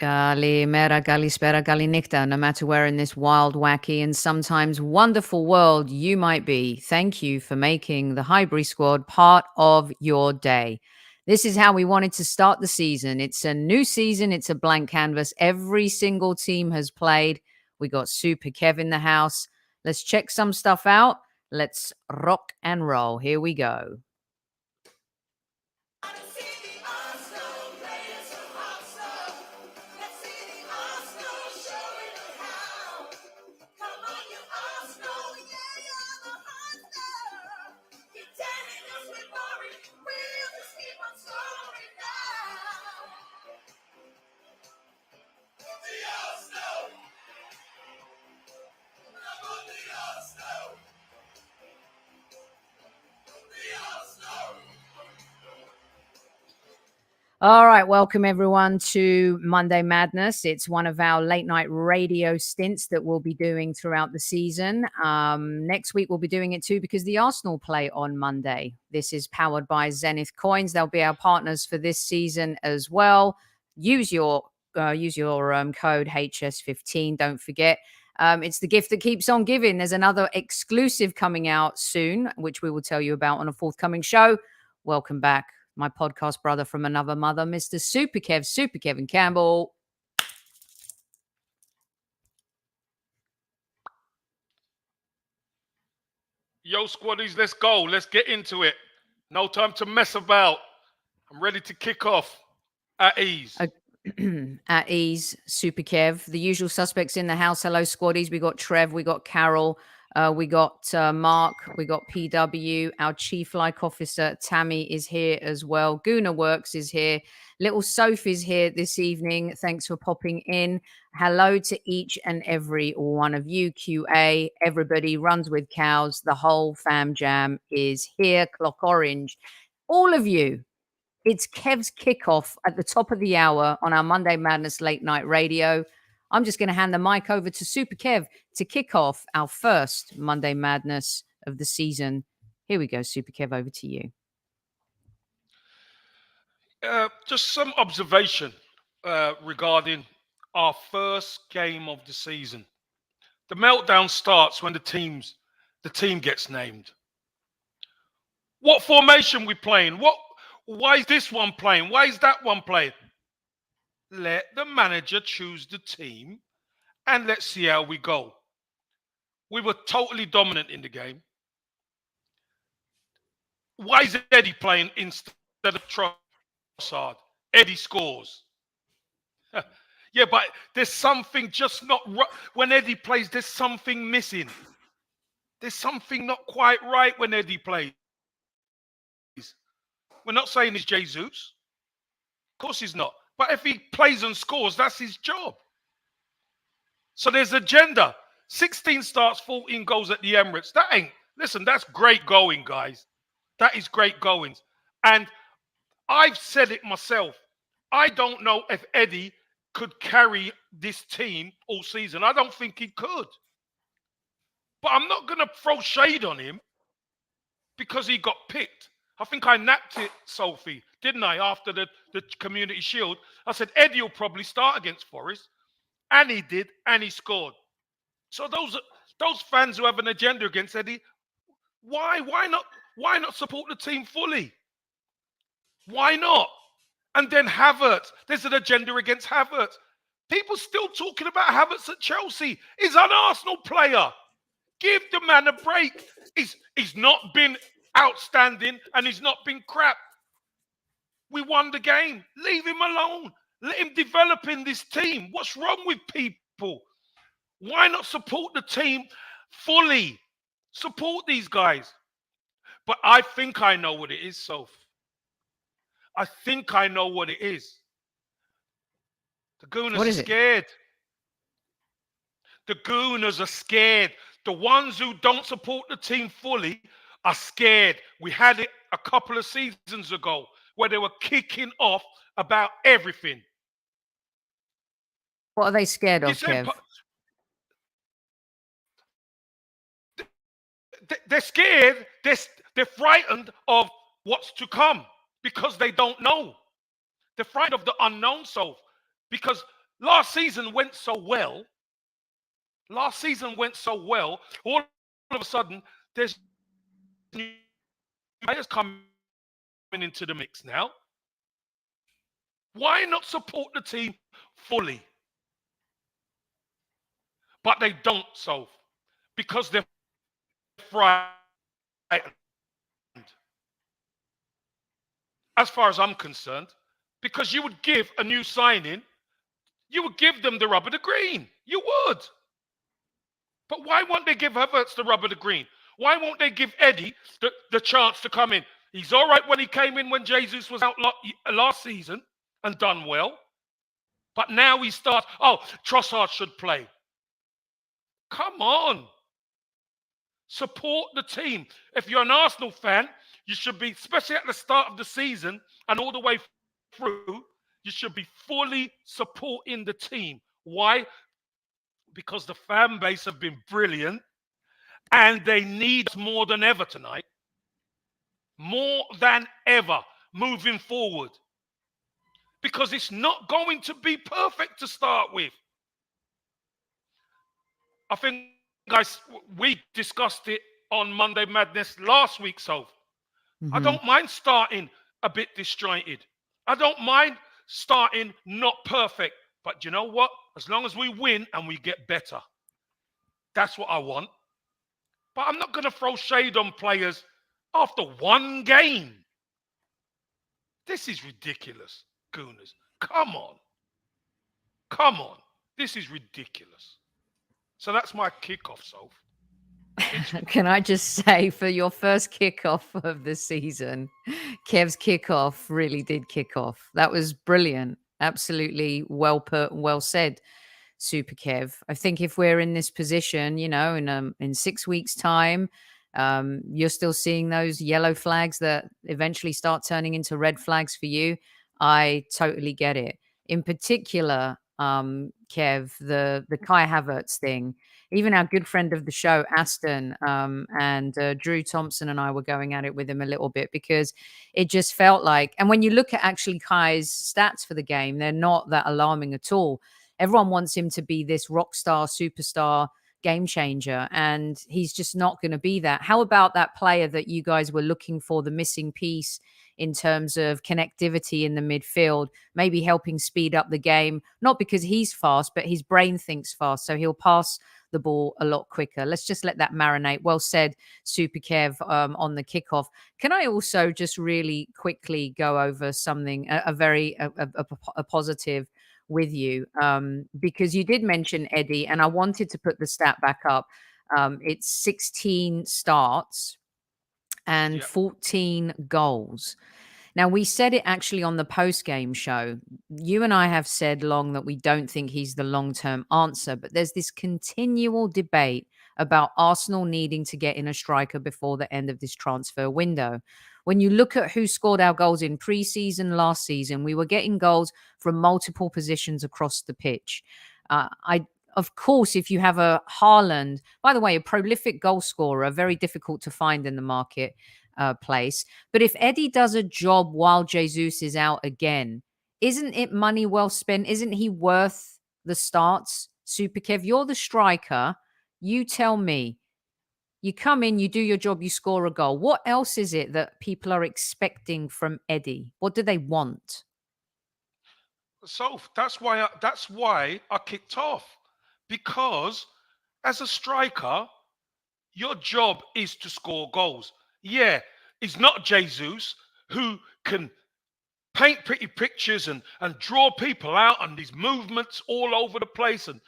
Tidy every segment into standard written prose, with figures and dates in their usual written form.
Kalimera, Kalispera, Kalinikta, no matter where in this wild, wacky, and sometimes wonderful world you might be. Thank you for making the Highbury Squad part of your day. This is how we wanted to start the season. It's a new season. It's a blank canvas. Every single team has played. We got Super Kev in the house. Let's check some stuff out. Let's rock and roll. Here we go. All right, welcome everyone to Monday Madness. It's one of our late night radio stints that we'll be doing throughout the season. Next week we'll be doing it too because the Arsenal play on Monday. This is powered by ZENITH Coins. They'll be our partners for this season as well. Use your code HS15. Don't forget. It's the gift that keeps on giving. There's another exclusive coming out soon, which we will tell you about on a forthcoming show. Welcome back. My podcast brother from another mother, Mr. Super Kev, Super Kevin Campbell. Yo, squaddies, let's go. Let's get into it. No time to mess about. I'm ready to kick off at ease. At ease, Super Kev. The usual suspects in the house. Hello, squaddies. We got Trev, we got Carol, we got Mark, we got PW. Our chief like officer, Tammy, is here as well. Guna Works is here. Little Sophie's here this evening. Thanks for popping in. Hello to each and every one of you. QA, everybody runs with cows. The whole fam jam is here. Clock orange. All of you. It's Kev's Kickoff at the top of the hour on our Monday Madness late night radio. I'm just going to hand the mic over to Super Kev to kick off our first Monday Madness of the season. Here we go, Super Kev, over to you. Just some observation regarding our first game of the season. The meltdown starts when the team gets named. What formation we playing? Why is this one playing? Why is that one playing? Let the manager choose the team and let's see how we go. We were totally dominant in the game. Why is Eddie playing instead of Trossard? Eddie scores. Yeah, but there's something just not right. When Eddie plays, there's something missing. There's something not quite right when Eddie plays. We're not saying it's Jesus. Of course he's not. But if he plays and scores, that's his job. So there's agenda. 16 starts, 14 goals at the Emirates. Listen, that's great going, guys. That is great goings. And I've said it myself. I don't know if Eddie could carry this team all season. I don't think he could. But I'm not going to throw shade on him because he got picked. I think I napped it, Sophie, didn't I, after the Community Shield? I said, Eddie will probably start against Forest. And he did, and he scored. So those fans who have an agenda against Eddie, why not support the team fully? Why not? And then Havertz, there's an agenda against Havertz. People still talking about Havertz at Chelsea. He's an Arsenal player. Give the man a break. He's not been outstanding and he's not been crap. We won the game. Leave him alone. Let him develop in this team. What's wrong with people? Why not support the team fully? Support these guys. But I think I know what it is, Soph. I think I know what it is. The Gooners are scared. The Gooners are scared. The ones who don't support the team fully are scared. We had it a couple of seasons ago where they were kicking off about everything. What are they scared of, Kev? They're scared. They're frightened of what's to come because they don't know. They're frightened of the unknown, Soph, because Last season went so well. Last season went so well. All of a sudden, there's new players coming into the mix now. Why not support the team fully? But they don't, so because they're frightened. As far as I'm concerned, because you would give a new signing, you would give them the rub of the green. You would. But why won't they give Havertz the rub of the green? Why won't they give Eddie the chance to come in? He's all right when he came in when Jesus was out last season and done well. But now he starts, Trossard should play. Come on. Support the team. If you're an Arsenal fan, you should be, especially at the start of the season and all the way through, you should be fully supporting the team. Why? Because the fan base have been brilliant and they need us more than ever tonight. More than ever moving forward. Because it's not going to be perfect to start with. I think, guys, we discussed it on Monday Madness last week, so I don't mind starting a bit disjointed. I don't mind starting not perfect. But you know what? As long as we win and we get better, that's what I want. But I'm not going to throw shade on players after one game. This is ridiculous, Gooners. Come on. Come on. This is ridiculous. So that's my kickoff, Soph. Can I just say, for your first kickoff of the season, Kev's kickoff really did kick off. That was brilliant. Absolutely well put, well said, Super Kev. I think if we're in this position, you know, in 6 weeks' time, you're still seeing those yellow flags that eventually start turning into red flags for you. I totally get it. In particular, Kev, the Kai Havertz thing. Even our good friend of the show, Aston, and Drew Thompson and I were going at it with him a little bit because it just felt like, and when you look at actually Kai's stats for the game, they're not that alarming at all. Everyone wants him to be this rock star, superstar, game changer, and he's just not going to be that. How about that player that you guys were looking for, the missing piece in terms of connectivity in the midfield, maybe helping speed up the game, not because he's fast, but his brain thinks fast, so he'll pass the ball a lot quicker. Let's just let that marinate. Well said, Super Kev, on the kickoff. Can I also just really quickly go over something, a positive with you, because you did mention Eddie, and I wanted to put the stat back up. It's 16 starts and 14 goals. Now, we said it actually on the post-game show. You and I have said long that we don't think he's the long-term answer, but there's this continual debate about Arsenal needing to get in a striker before the end of this transfer window. When you look at who scored our goals in pre-season last season, we were getting goals from multiple positions across the pitch. Of course, if you have a Haaland, by the way, a prolific goal scorer, very difficult to find in the market place. But if Eddie does a job while Jesus is out again, isn't it money well spent? Isn't he worth the starts? Super Kev, you're the striker. You tell me. You come in, you do your job, you score a goal. What else is it that people are expecting from Eddie? What do they want? So that's why I kicked off, because as a striker, your job is to score goals. Yeah, it's not Jesus who can paint pretty pictures and draw people out and these movements all over the place, and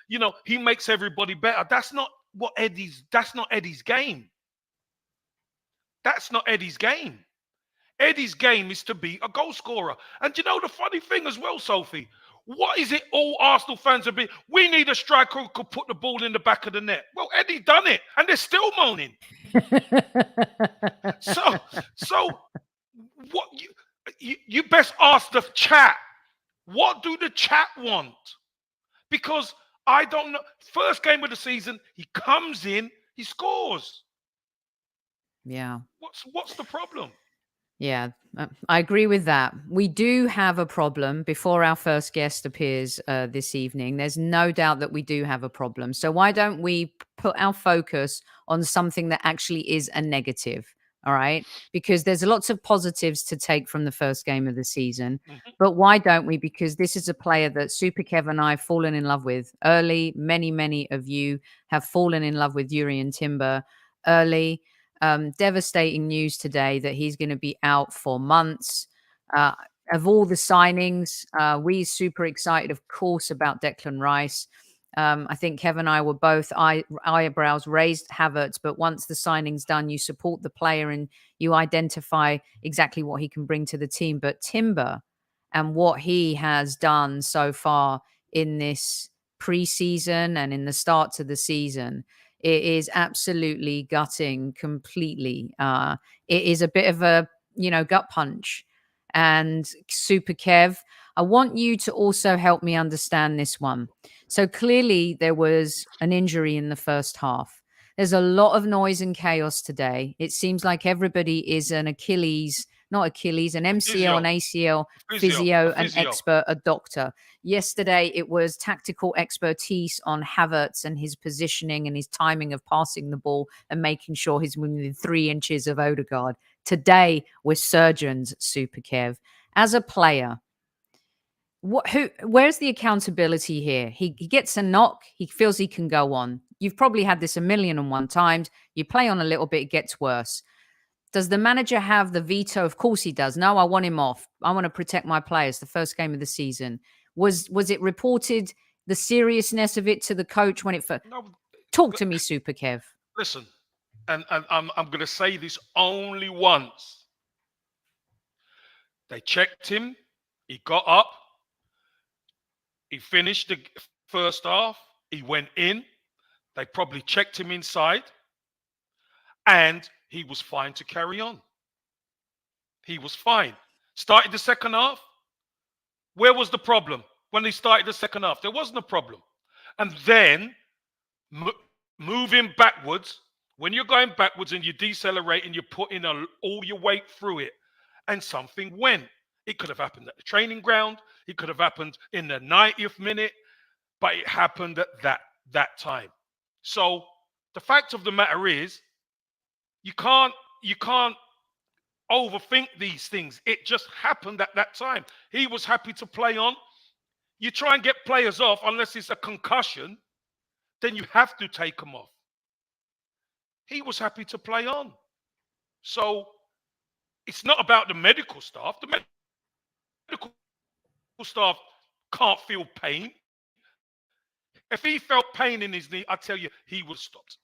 you know, he makes everybody better. That's not Eddie's game. That's not Eddie's game. Eddie's game is to be a goal scorer. And you know the funny thing as well, Sophie? What is it all Arsenal fans have been? We need a striker who could put the ball in the back of the net. Well, Eddie done it, and they're still moaning. So what you best ask the chat. What do the chat want? Because I don't know. First game of the season, he comes in, he scores. Yeah. What's the problem? Yeah, I agree with that. We do have a problem before our first guest appears this evening. There's no doubt that we do have a problem. So why don't we put our focus on something that actually is a negative? All right. Because there's lots of positives to take from the first game of the season. Mhm. But why don't we? Because this is a player that Super Kev and I have fallen in love with early. Many of you have fallen in love with Yuri Timber early. Devastating news today that he's going to be out for months. Uh, of all the signings, we're super excited, of course, about Declan Rice. I think Kevin and I were both eyebrows raised Havertz, but once the signing's done, you support the player and you identify exactly what he can bring to the team. But Timber and what he has done so far in this preseason and in the start to the season, it is absolutely gutting completely. It is a bit of a, gut punch. And Super Kev, I want you to also help me understand this one. So clearly there was an injury in the first half. There's a lot of noise and chaos today. It seems like everybody is an Achilles, not Achilles, an MCL, an Physio, ACL, a physio, an physio. expert, a doctor. Yesterday, it was tactical expertise on Havertz and his positioning and his timing of passing the ball and making sure he's within 3 inches of Odegaard. Today, we're surgeons, Super Kev. As a player, where's the accountability here? He gets a knock, he feels he can go on. You've probably had this 1,000,001 times. You play on a little bit, it gets worse. Does the manager have the veto? Of course he does. No, I want him off. I want to protect my players. The first game of the season. Was it reported the seriousness of it to the coach when it first? No, Talk to me, Super Kev. listen, and I'm going to say this only once. They checked him. He got up. He finished the first half. He went in. They probably checked him inside, and he was fine to carry on. He was fine. Started the second half. Where was the problem when he started the second half? There wasn't a problem. And then moving backwards, when you're going backwards and you're decelerating, you're putting all your weight through it, and something went. It could have happened at the training ground. It could have happened in the 90th minute, but it happened at that time. So the fact of the matter is, you can't overthink these things. It just happened at that time. He was happy to play on. You try and get players off unless it's a concussion, then you have to take them off. He was happy to play on. So it's not about the medical staff. The medical staff can't feel pain. If he felt pain in his knee, I tell you, he would have stopped.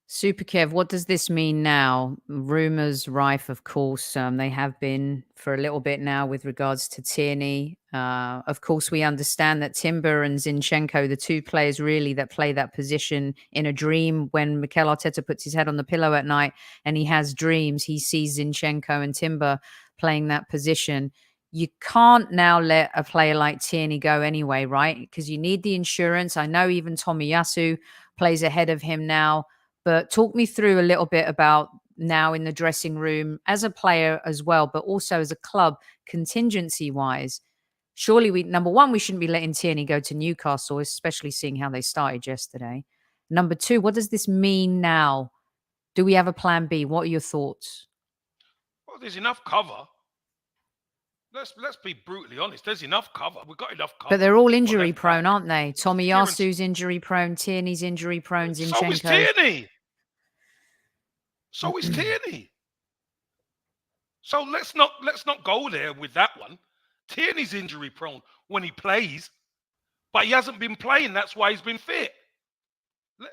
Super Kev, what does this mean now? Rumors rife, of course. They have been for a little bit now with regards to Tierney. Of course, we understand that Timber and Zinchenko, the two players really that play that position in a dream. When Mikel Arteta puts his head on the pillow at night and he has dreams, he sees Zinchenko and Timber playing that position. You can't now let a player like Tierney go anyway, right? Because you need the insurance. I know even Tomiyasu plays ahead of him now. But talk me through a little bit about now in the dressing room as a player as well, but also as a club contingency wise. Surely number one, we shouldn't be letting Tierney go to Newcastle, especially seeing how they started yesterday. Number two, what does this mean now? Do we have a plan B? What are your thoughts? Well, there's enough cover. Let's be brutally honest. There's enough cover. We've got enough cover. But they're all injury prone, aren't they? Tomiyasu's injury prone, Tierney's injury prone, Zinchenko. So is Tierney. So is Tierney. So let's not go there with that one. Tierney's injury prone when he plays, but he hasn't been playing. That's why he's been fit.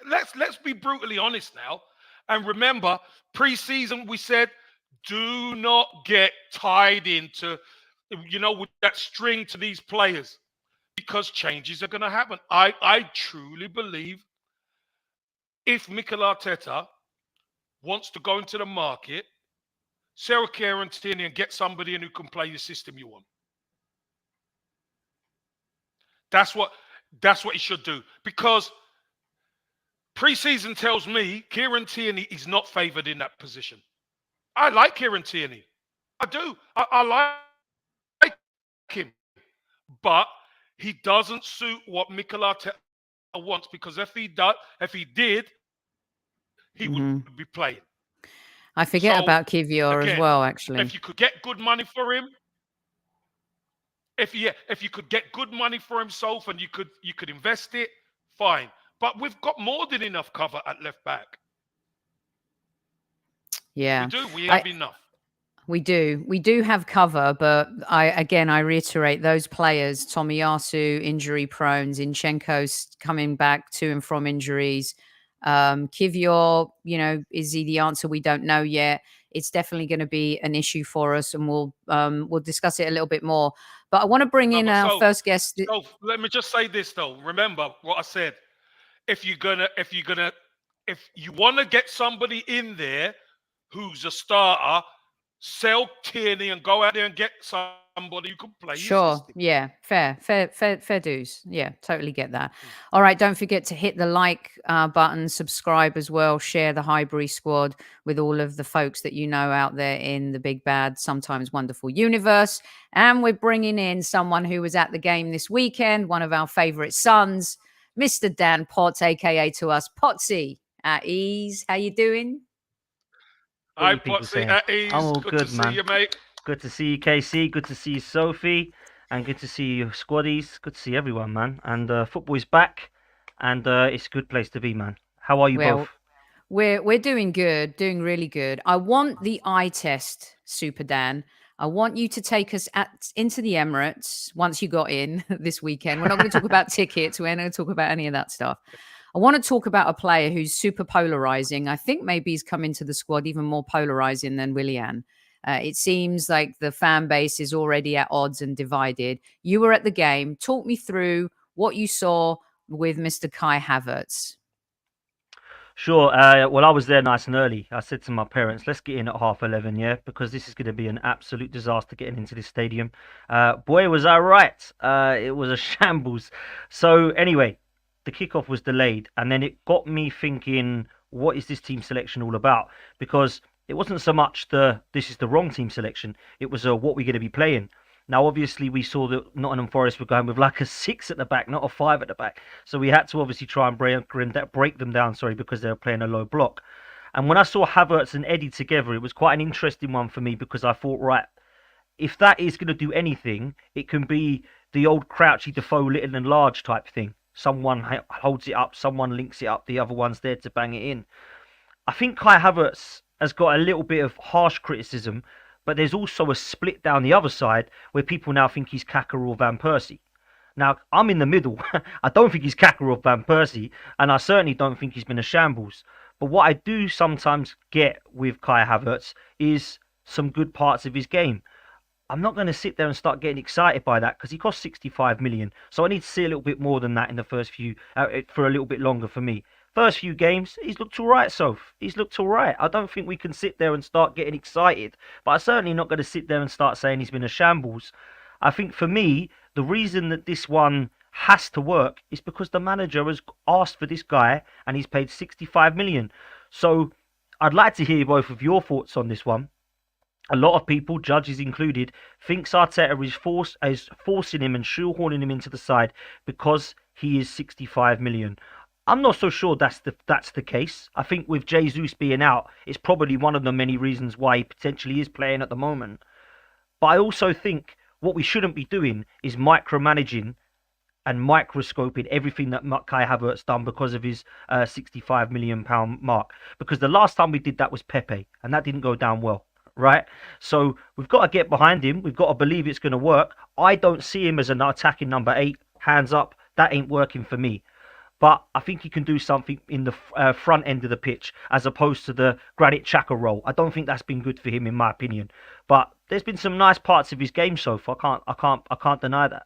Let's be brutally honest now. And remember, pre-season we said, do not get tied into, with that string to these players, because changes are going to happen. I truly believe if Mikel Arteta wants to go into the market, Sarah Kerr and Tierney, and get somebody in who can play the system you want. That's what he should do. Because pre-season tells me Kieran Tierney is not favoured in that position. I like Kieran Tierney. I do. I like him. But he doesn't suit what Mikel Arteta wants, because if he did, he would be playing. I forget So about Kivior as again, well, actually. if you could get good money for him, if you could get good money for himself and you could invest it, fine. But we've got more than enough cover at left back. Yeah. We do. We have enough. We do have cover, but I reiterate, those players, Tomiyasu injury prone, Zinchenko coming back to and from injuries. Kivior, is he the answer? We don't know yet. It's definitely going to be an issue for us, and we'll discuss it a little bit more. But I want to bring in our first guest. So let me just say this though. Remember what I said. If you want to get somebody in there who's a starter, sell Tierney and go out there and get somebody who can play. Sure. Yeah. Fair dues. Yeah. Totally get that. All right. Don't forget to hit the like button, subscribe as well, share the Highbury Squad with all of the folks that you know out there in the big bad, sometimes wonderful universe. And we're bringing in someone who was at the game this weekend, one of our favorite sons, Mr. Dan Potts, aka to us, Pottsy at ease. How you doing? Hi, Pottsy at ease. I'm all good good, to man. see you, mate. Good to see you, KC. Good to see you, Sophie. And good to see you, squaddies. Good to see everyone, man. And football is back. And it's a good place to be, man. How are you both? We're doing good, doing really good. I want the eye test, Super Dan. I want you to take us into the Emirates once you got in this weekend. We're not going to talk about tickets. We're not going to talk about any of that stuff. I want to talk about a player who's super polarizing. I think maybe he's come into the squad even more polarizing than Willian. It seems like the fan base is already at odds and divided. You were at the game. Talk me through what you saw with Mr. Kai Havertz. Sure. Well, I was there nice and early. I said to my parents, let's get in at 11:30, yeah, because this is going to be an absolute disaster getting into this stadium. Boy, was I right. It was a shambles. So anyway, the kickoff was delayed, and then it got me thinking, what is this team selection all about? Because it wasn't so much this is the wrong team selection. It was what we're going to be playing. Now, obviously, we saw that Nottingham Forest were going with like a 6 at the back, not a 5 at the back. So we had to obviously try and break them down, because they were playing a low block. And when I saw Havertz and Eddie together, it was quite an interesting one for me, because I thought, right, if that is going to do anything, it can be the old Crouchy, Defoe, little and large type thing. Someone holds it up, someone links it up, the other one's there to bang it in. I think Kai Havertz has got a little bit of harsh criticism, but there's also a split down the other side where people now think he's Kaka or Van Persie. Now, I'm in the middle. I don't think he's Kaka or Van Persie, and I certainly don't think he's been a shambles. But what I do sometimes get with Kai Havertz is some good parts of his game. I'm not going to sit there and start getting excited by that, because he cost 65 million. So I need to see a little bit more than that in the first few, for a little bit longer for me. First few games, he's looked all right, Soph. He's looked all right. I don't think we can sit there and start getting excited. But I'm certainly not going to sit there and start saying he's been a shambles. I think for me, the reason that this one has to work is because the manager has asked for this guy and he's paid 65 million. So I'd like to hear both of your thoughts on this one. A lot of people, judges included, thinks Arteta is forcing him and shoehorning him into the side because he is 65 million. I'm not so sure that's the case. I think with Jesus being out, it's probably one of the many reasons why he potentially is playing at the moment. But I also think what we shouldn't be doing is micromanaging and microscoping everything that Kai Havertz done because of his £65 million mark. Because the last time we did that was Pepe, and that didn't go down well. Right? So we've got to get behind him. We've got to believe it's going to work. I don't see him as an attacking number 8. Hands up. That ain't working for me. But I think he can do something in the front end of the pitch as opposed to the Granit Xhaka role. I don't think that's been good for him, in my opinion. But there's been some nice parts of his game so far. I can't deny that.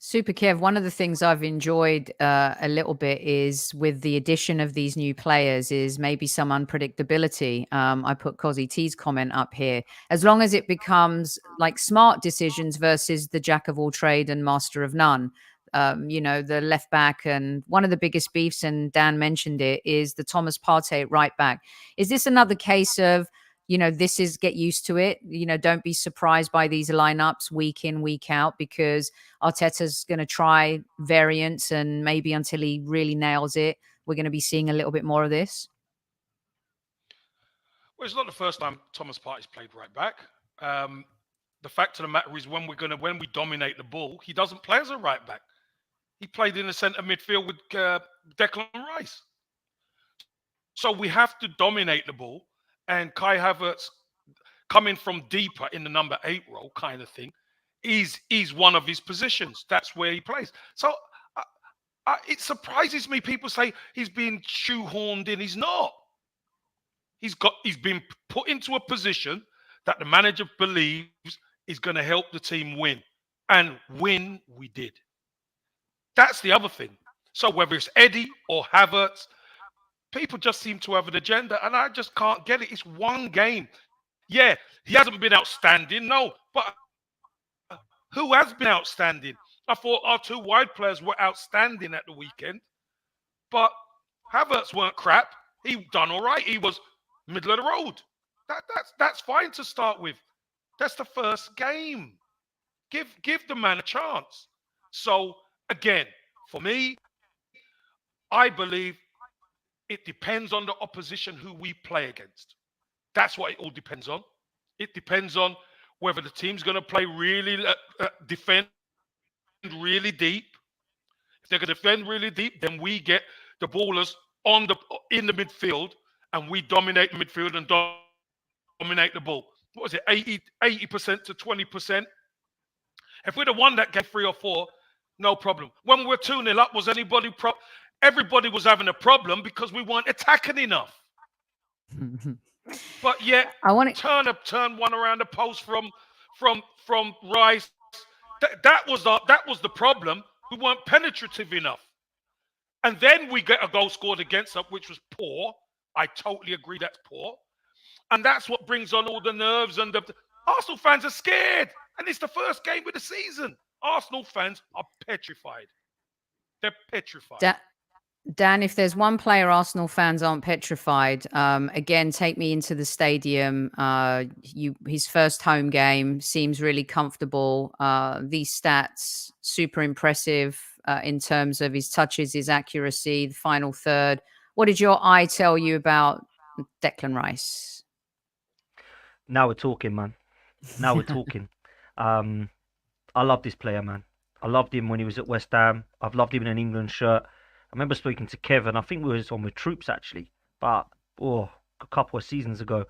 Super Kev, one of the things I've enjoyed a little bit is with the addition of these new players is maybe some unpredictability. I put Cozzy T's comment up here. As long as it becomes like smart decisions versus the jack of all trade and master of none. The left back, and one of the biggest beefs, and Dan mentioned it, is the Thomas Partey right back. Is this another case of this is, get used to it. Don't be surprised by these lineups week in, week out, because Arteta's going to try variants, and maybe until he really nails it, we're going to be seeing a little bit more of this. Well, it's not the first time Thomas Partey's played right back. The fact of the matter is, when we dominate the ball, he doesn't play as a right back. He played in the centre midfield with Declan Rice. So we have to dominate the ball, and Kai Havertz coming from deeper in the number 8 role kind of thing is one of his positions. That's where he plays. So it surprises me. People say he's being shoehorned in. He's not. He's been put into a position that the manager believes is going to help the team win. And win we did. That's the other thing. So whether it's Eddie or Havertz, people just seem to have an agenda, and I just can't get it. It's one game. Yeah, he hasn't been outstanding, no. But who has been outstanding? I thought our 2 wide players were outstanding at the weekend. But Havertz weren't crap. He done all right. He was middle of the road. That's fine to start with. That's the first game. Give the man a chance. So, again, for me, I believe it depends on the opposition who we play against. That's what it all depends on. It depends on whether the team's going to play really defend really deep. If they're going to defend really deep, then we get the ballers in the midfield, and we dominate the midfield and dominate the ball. What was it, 80% to 20%? If we'd have won that game 3 or 4, no problem. When we were 2-0 up, was anybody everybody was having a problem because we weren't attacking enough. But yet, I want to turn one around the post from Rice. That was the problem. We weren't penetrative enough. And then we get a goal scored against us, which was poor. I totally agree that's poor. And that's what brings on all the nerves. And the Arsenal fans are scared. And it's the first game of the season. Arsenal fans are petrified. They're petrified. Dan, if there's one player Arsenal fans aren't petrified, again, take me into the stadium. His first home game seems really comfortable. These stats, super impressive in terms of his touches, his accuracy, the final third. What did your eye tell you about Declan Rice? Now we're talking, man. Now we're talking. I love this player, man. I loved him when he was at West Ham. I've loved him in an England shirt. I remember speaking to Kevin. I think we was on with Troops, actually. But, a couple of seasons ago.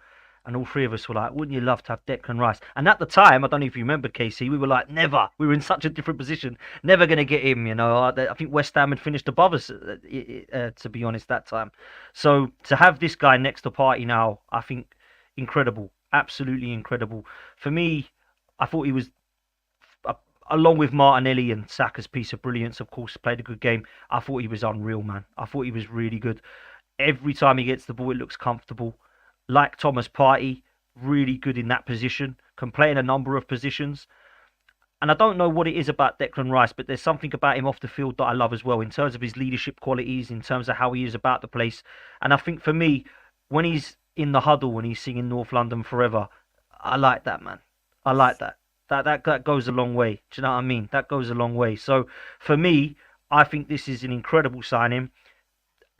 And all 3 of us were like, wouldn't you love to have Declan Rice? And at the time, I don't know if you remember, Casey, we were like, never. We were in such a different position. Never going to get him, I think West Ham had finished above us, to be honest, that time. So to have this guy next to Partey now, I think incredible. Absolutely incredible. For me, I thought he was, along with Martinelli and Saka's piece of brilliance, of course, played a good game. I thought he was unreal, man. I thought he was really good. Every time he gets the ball, it looks comfortable. Like Thomas Partey, really good in that position. Can play in a number of positions. And I don't know what it is about Declan Rice, but there's something about him off the field that I love as well, in terms of his leadership qualities, in terms of how he is about the place. And I think for me, when he's in the huddle, when he's singing North London Forever, I like that, man. I like that. That goes a long way. Do you know what I mean? That goes a long way. So for me, I think this is an incredible signing.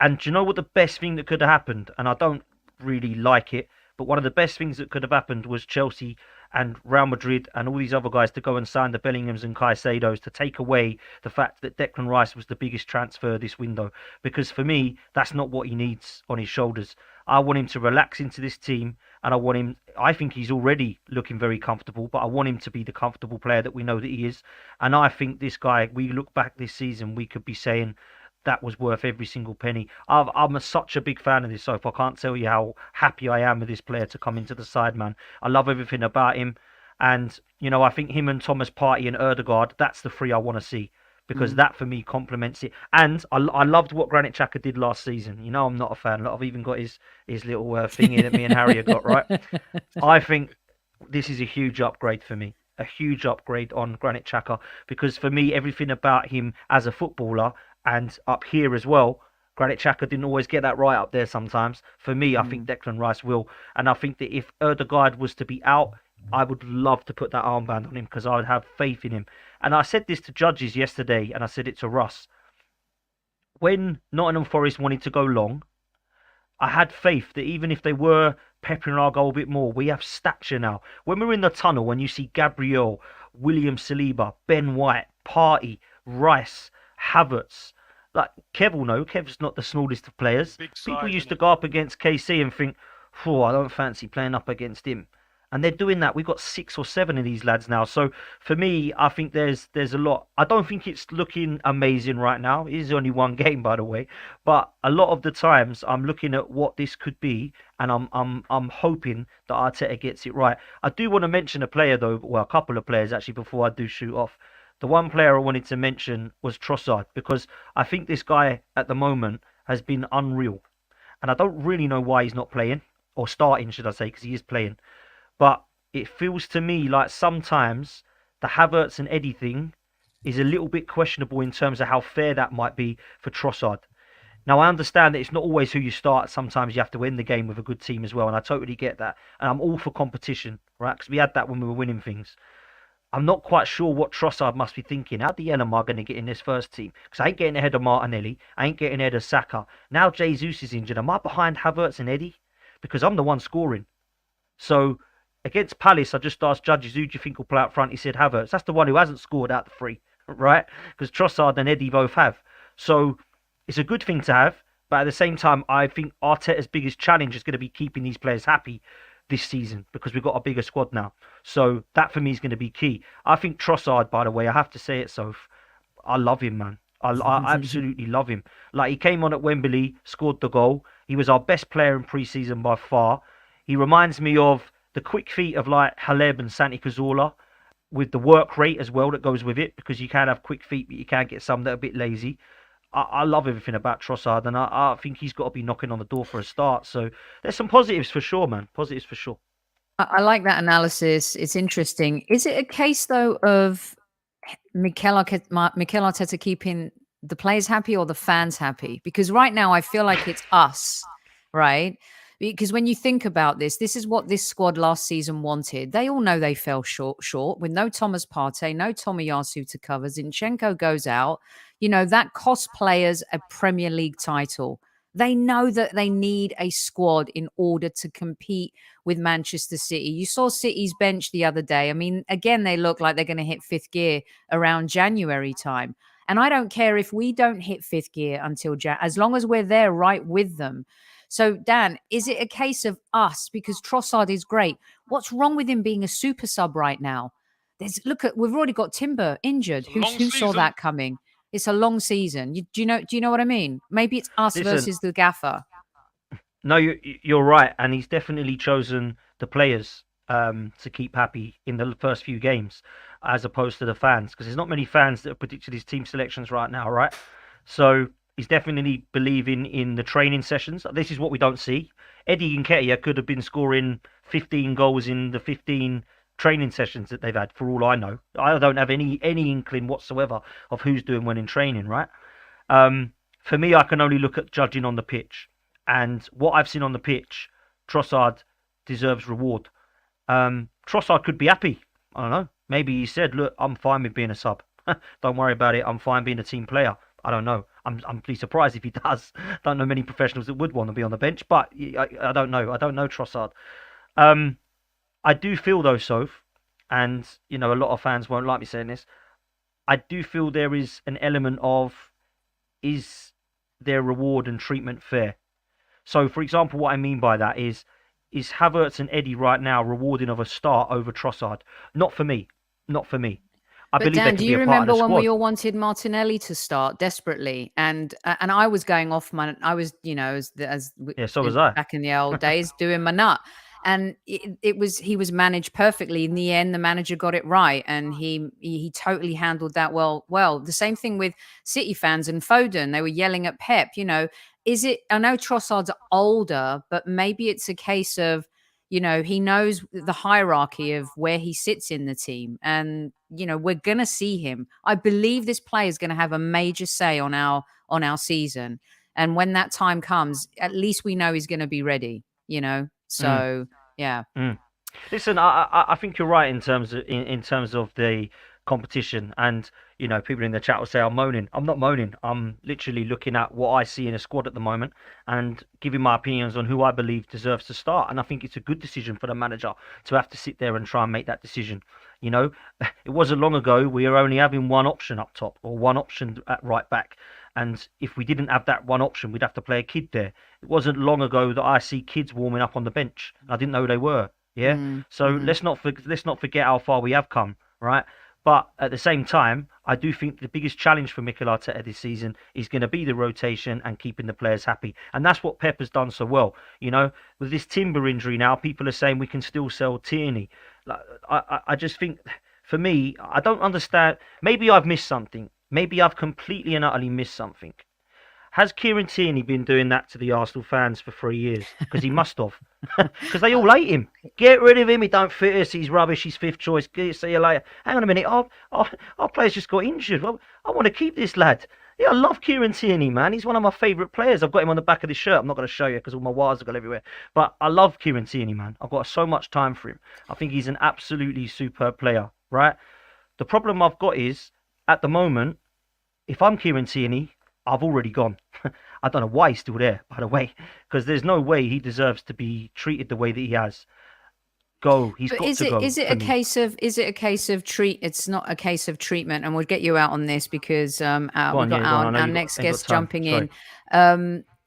And do you know what the best thing that could have happened? And I don't really like it, but one of the best things that could have happened was Chelsea and Real Madrid and all these other guys to go and sign the Bellinghams and Caicedos to take away the fact that Declan Rice was the biggest transfer this window. Because for me, that's not what he needs on his shoulders. I want him to relax into this team, and I think he's already looking very comfortable, but I want him to be the comfortable player that we know that he is. And I think this guy, we look back this season, we could be saying that was worth every single penny. I'm such a big fan of this, Sophie. I can't tell you how happy I am with this player to come into the side, man. I love everything about him. And, I think him and Thomas Partey and Ødegaard, that's the 3 I want to see. Because that, for me, complements it. And I loved what Granit Xhaka did last season. I'm not a fan. I've even got his little thing in that me and Harry have got, right? I think this is a huge upgrade for me. A huge upgrade on Granit Xhaka. Because for me, everything about him as a footballer, and up here as well, Granit Xhaka didn't always get that right up there sometimes. For me, I think Declan Rice will. And I think that if Erdegaard was to be out, I would love to put that armband on him because I would have faith in him. And I said this to judges yesterday, and I said it to Russ. When Nottingham Forest wanted to go long, I had faith that even if they were peppering our goal a bit more, we have stature now. When we're in the tunnel, when you see Gabriel, William Saliba, Ben White, Partey, Rice, Havertz, like Kev will know, Kev's not the smallest of players. People used to go up against KC and think, oh, I don't fancy playing up against him. And they're doing that. We've got 6 or 7 of these lads now. So for me, I think there's a lot. I don't think it's looking amazing right now. It is only one game, by the way. But a lot of the times, I'm looking at what this could be, and I'm hoping that Arteta gets it right. I do want to mention a player though, well, a couple of players actually before I do shoot off. The one player I wanted to mention was Trossard, because I think this guy at the moment has been unreal, and I don't really know why he's not playing, or starting, should I say, because he is playing. But it feels to me like sometimes the Havertz and Eddie thing is a little bit questionable in terms of how fair that might be for Trossard. Now, I understand that it's not always who you start. Sometimes you have to win the game with a good team as well, and I totally get that. And I'm all for competition, right? Because we had that when we were winning things. I'm not quite sure what Trossard must be thinking. How the hell am I going to get in this first team? Because I ain't getting ahead of Martinelli. I ain't getting ahead of Saka. Now Jesus is injured. Am I behind Havertz and Eddie? Because I'm the one scoring. So against Palace, I just asked judges, who do you think will play out front? He said Havertz. That's the one who hasn't scored out the 3, right? Because Trossard and Eddie both have. So it's a good thing to have. But at the same time, I think Arteta's biggest challenge is going to be keeping these players happy this season, because we've got a bigger squad now. So that for me is going to be key. I think Trossard, by the way, I have to say it, Soph, I love him, man. I absolutely love him. Like, he came on at Wembley, scored the goal. He was our best player in pre-season by far. He reminds me of the quick feet of like Haleb and Santi Cazorla, with the work rate as well that goes with it, because you can have quick feet, but you can get some that are a bit lazy. I love everything about Trossard, and I think he's got to be knocking on the door for a start. So there's some positives for sure, man. Positives for sure. I like that analysis. It's interesting. Is it a case, though, of Mikel Arteta keeping the players happy or the fans happy? Because right now I feel like it's us, right? Because when you think about this, this is what this squad last season wanted. They all know they fell short with no Thomas Partey, no Tomiyasu to cover. Zinchenko goes out. You know, that cost players a Premier League title. They know that they need a squad in order to compete with Manchester City. You saw City's bench the other day. I mean, again, they look like they're going to hit 5th gear around January time. And I don't care if we don't hit 5th gear until as long as we're there right with them. So, Dan, is it a case of us? Because Trossard is great. What's wrong with him being a super sub right now? We've already got Timber injured. Who saw that coming? It's a long season. Do you know what I mean? Maybe it's us versus the gaffer. No, you're right, and he's definitely chosen the players to keep happy in the first few games, as opposed to the fans, because there's not many fans that have predicted his team selections right now, right? So he's definitely believing in the training sessions. This is what we don't see. Eddie Nketiah could have been scoring 15 goals in the 15 training sessions that they've had, for all I know. I don't have any inkling whatsoever of who's doing well in training, right? For me, I can only look at judging on the pitch. And what I've seen on the pitch, Trossard deserves reward. Trossard could be happy. I don't know. Maybe he said, look, I'm fine with being a sub. Don't worry about it. I'm fine being a team player. I don't know. I'm pretty surprised if he does. Don't know many professionals that would want to be on the bench, but I don't know. I don't know Trossard. I do feel though, Soph, and you know, a lot of fans won't like me saying this, I do feel there is an element of, is their reward and treatment fair? So, for example, what I mean by that is Havertz and Eddie right now rewarding of a start over Trossard? Not for me. Not for me. But Dan, do you remember when we all wanted Martinelli to start desperately, and I was going off I was, you know, so was I back in the old days doing my nut, and he was managed perfectly. In the end, the manager got it right, and he totally handled that well. Well, the same thing with City fans and Foden. They were yelling at Pep. You know, I know Trossard's older, but maybe it's a case of, you know, he knows the hierarchy of where he sits in the team. And, you know, we're going to see him. I believe this player is going to have a major say on our season. And when that time comes, at least we know he's going to be ready, you know? So, yeah. Listen, I think you're right in terms of in terms of the competition, and you know, people in the chat will say I'm moaning. I'm not moaning. I'm literally looking at what I see in a squad at the moment and giving my opinions on who I believe deserves to start. And I think it's a good decision for the manager to have to sit there and try and make that decision. You know, it wasn't long ago we were only having one option up top or one option at right back. And if we didn't have that one option, we'd have to play a kid there. It wasn't long ago that I see kids warming up on the bench. I didn't know who they were. Yeah. So let's not forget how far we have come, right? But at the same time, I do think the biggest challenge for Mikel Arteta this season is going to be the rotation and keeping the players happy. And that's what Pep has done so well. You know, with this Timber injury now, people are saying we can still sell Tierney. Like, I just think, for me, I don't understand. Maybe I've missed something. Maybe I've completely and utterly missed something. Has Kieran Tierney been doing that to the Arsenal fans for 3 years? Because he must have. Because they all hate him. Get rid of him. He don't fit us. He's rubbish. He's fifth choice. See you later. Hang on a minute. Our players just got injured. Well, I want to keep this lad. Yeah, I love Kieran Tierney, man. He's one of my favourite players. I've got him on the back of the shirt. I'm not going to show you because all my wires have gone everywhere. But I love Kieran Tierney, man. I've got so much time for him. I think he's an absolutely superb player, right? The problem I've got is, at the moment, if I'm Kieran Tierney, I've already gone. I don't know why he's still there, by the way, because there's no way he deserves to be treated the way that he has. He's got to go. Is it a case of treat? It's not a case of treatment, and we'll get you out on this because we've got our next guest jumping in.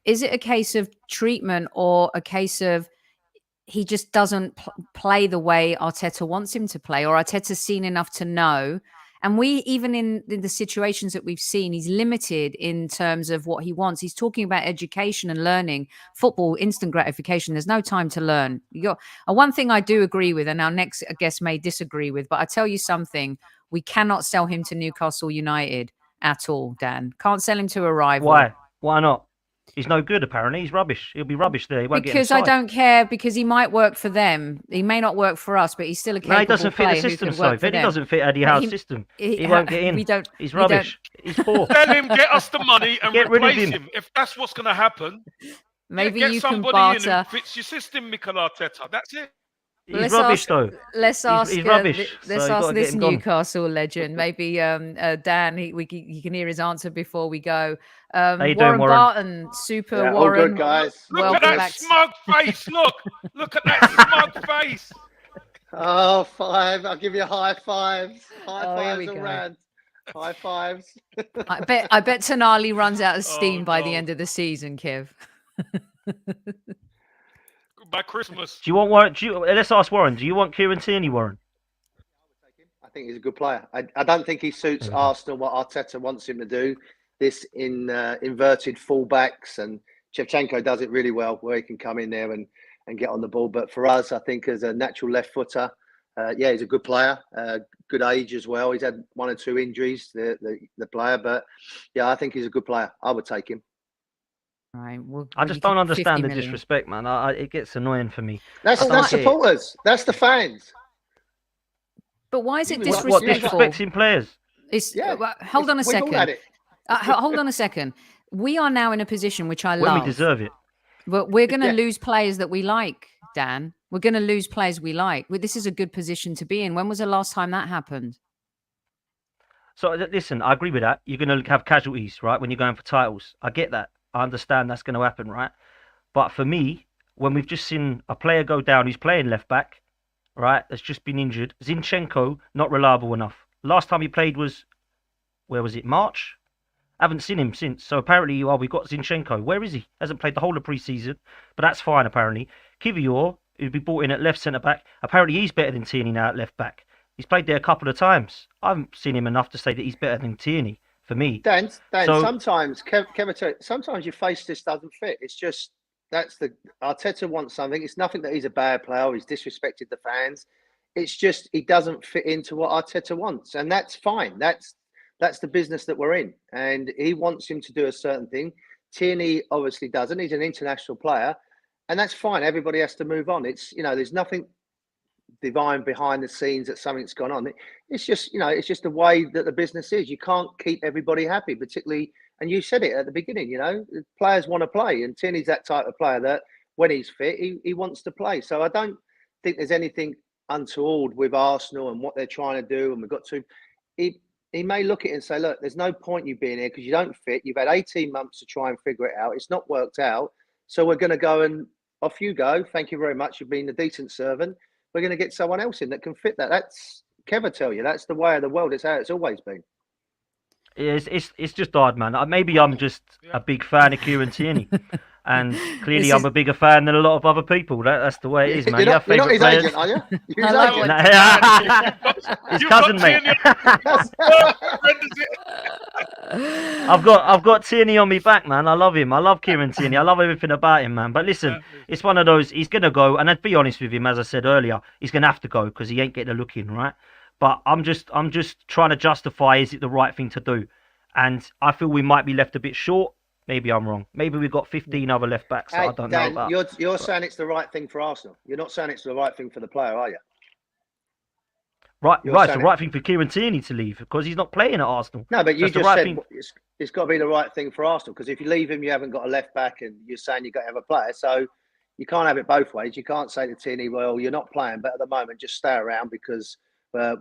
Is it a case of treatment or a case of he just doesn't play the way Arteta wants him to play, or Arteta's seen enough to know? And even in the situations that we've seen, he's limited in terms of what he wants. He's talking about education and learning. Football, instant gratification. There's no time to learn. One thing I do agree with, and our next guest may disagree with, but I tell you something, we cannot sell him to Newcastle United at all, Dan. Can't sell him to a rival. Why? Why not? He's no good, apparently. He's rubbish. He'll be rubbish there. He won't because get I don't care, because he might work for them. He may not work for us, but he's still a capable player. No, he doesn't fit the system, Sophie. He doesn't fit Eddie Howe's system. He won't get in. He's rubbish. He's poor. Tell him, get us the money and get replace rid of him. If that's what's going to happen, maybe get you somebody can in barter. who fits your system, Mikel Arteta. That's it. He's rubbish, though. Let's ask. He's rubbish. Let's ask this Newcastle legend. Maybe Dan. You can hear his answer before we go. How you Warren doing, Warren? Barton, Super Warren. All good, guys. Look at that smug face. Look at that smug face. Oh, 5. I'll give you high fives. High fives around. High fives. I bet Tonali runs out of steam by the end of the season, Kev. By Christmas. Do you want Warren? Let's ask Warren. Do you want Kieran Tierney, Warren? I think he's a good player. I don't think he suits Arsenal what Arteta wants him to do. This in inverted fullbacks, and Shevchenko does it really well, where he can come in there and get on the ball. But for us, I think as a natural left footer, he's a good player. Good age as well. He's had 1 or 2 injuries, the player, but yeah, I think he's a good player. I would take him. All right, I just don't understand the disrespect, man. It gets annoying for me. That's supporters. That's the fans. But why is it disrespectful? What disrespecting players? Hold on a second. Hold on a second. We are now in a position which I love. When we deserve it. But we're going to lose players that we like, Dan. We're going to lose players we like. This is a good position to be in. When was the last time that happened? So listen, I agree with that. You're going to have casualties, right? When you're going for titles. I get that. I understand that's going to happen, right? But for me, when we've just seen a player go down who's playing left back, right, that's just been injured. Zinchenko, not reliable enough. Last time he played was, where was it, March? Haven't seen him since. So apparently, we've got Zinchenko. Where is he? Hasn't played the whole of pre-season, but that's fine, apparently. Kivior, who'd be brought in at left centre-back, apparently he's better than Tierney now at left back. He's played there a couple of times. I haven't seen him enough to say that he's better than Tierney. For me, Dan, sometimes sometimes your face just doesn't fit. It's just that's the Arteta wants something. It's nothing that he's a bad player or he's disrespected the fans. It's just he doesn't fit into what Arteta wants, and that's fine. That's the business that we're in, and he wants him to do a certain thing. Tierney obviously doesn't. He's an international player, and that's fine. Everybody has to move on. It's there's nothing divine behind the scenes that something's gone on. It's just it's just the way that the business is. You can't keep everybody happy, particularly And you said it at the beginning, players want to play, and Tierney's that type of player that when he's fit, he wants to play. So I don't think there's anything untoward with Arsenal and what they're trying to do. And we've got to, he may look at it and say, look, there's no point you being here because you don't fit. You've had 18 months to try and figure it out. It's not worked out. So we're going to go and off you go. Thank you very much. You've been a decent servant. We're going to get someone else in that can fit that. That's Kev, I tell you, that's the way of the world. It's how it's always been. It's just odd, man. Maybe I'm just a big fan of Kieran Tierney. And clearly, I'm a bigger fan than a lot of other people. That's the way it is, man. You're not his agent, are you? You're his agent. His cousin, mate. I've got Tierney on me back, man. I love him. I love Kieran Tierney. I love everything about him, man. But listen, it's one of those. He's gonna go, and I'd be honest with him, as I said earlier, he's gonna have to go because he ain't getting a look in, right? But I'm just trying to justify, is it the right thing to do? And I feel we might be left a bit short. Maybe I'm wrong. Maybe we've got 15 other left backs that I don't know about. You're saying it's the right thing for Arsenal. You're not saying it's the right thing for the player, are you? Right. It's the right thing for Kieran Tierney to leave because he's not playing at Arsenal. No, but you just said it's got to be the right thing for Arsenal because if you leave him, you haven't got a left back, and you're saying you've got to have a player. So you can't have it both ways. You can't say to Tierney, well, you're not playing, but at the moment, just stay around because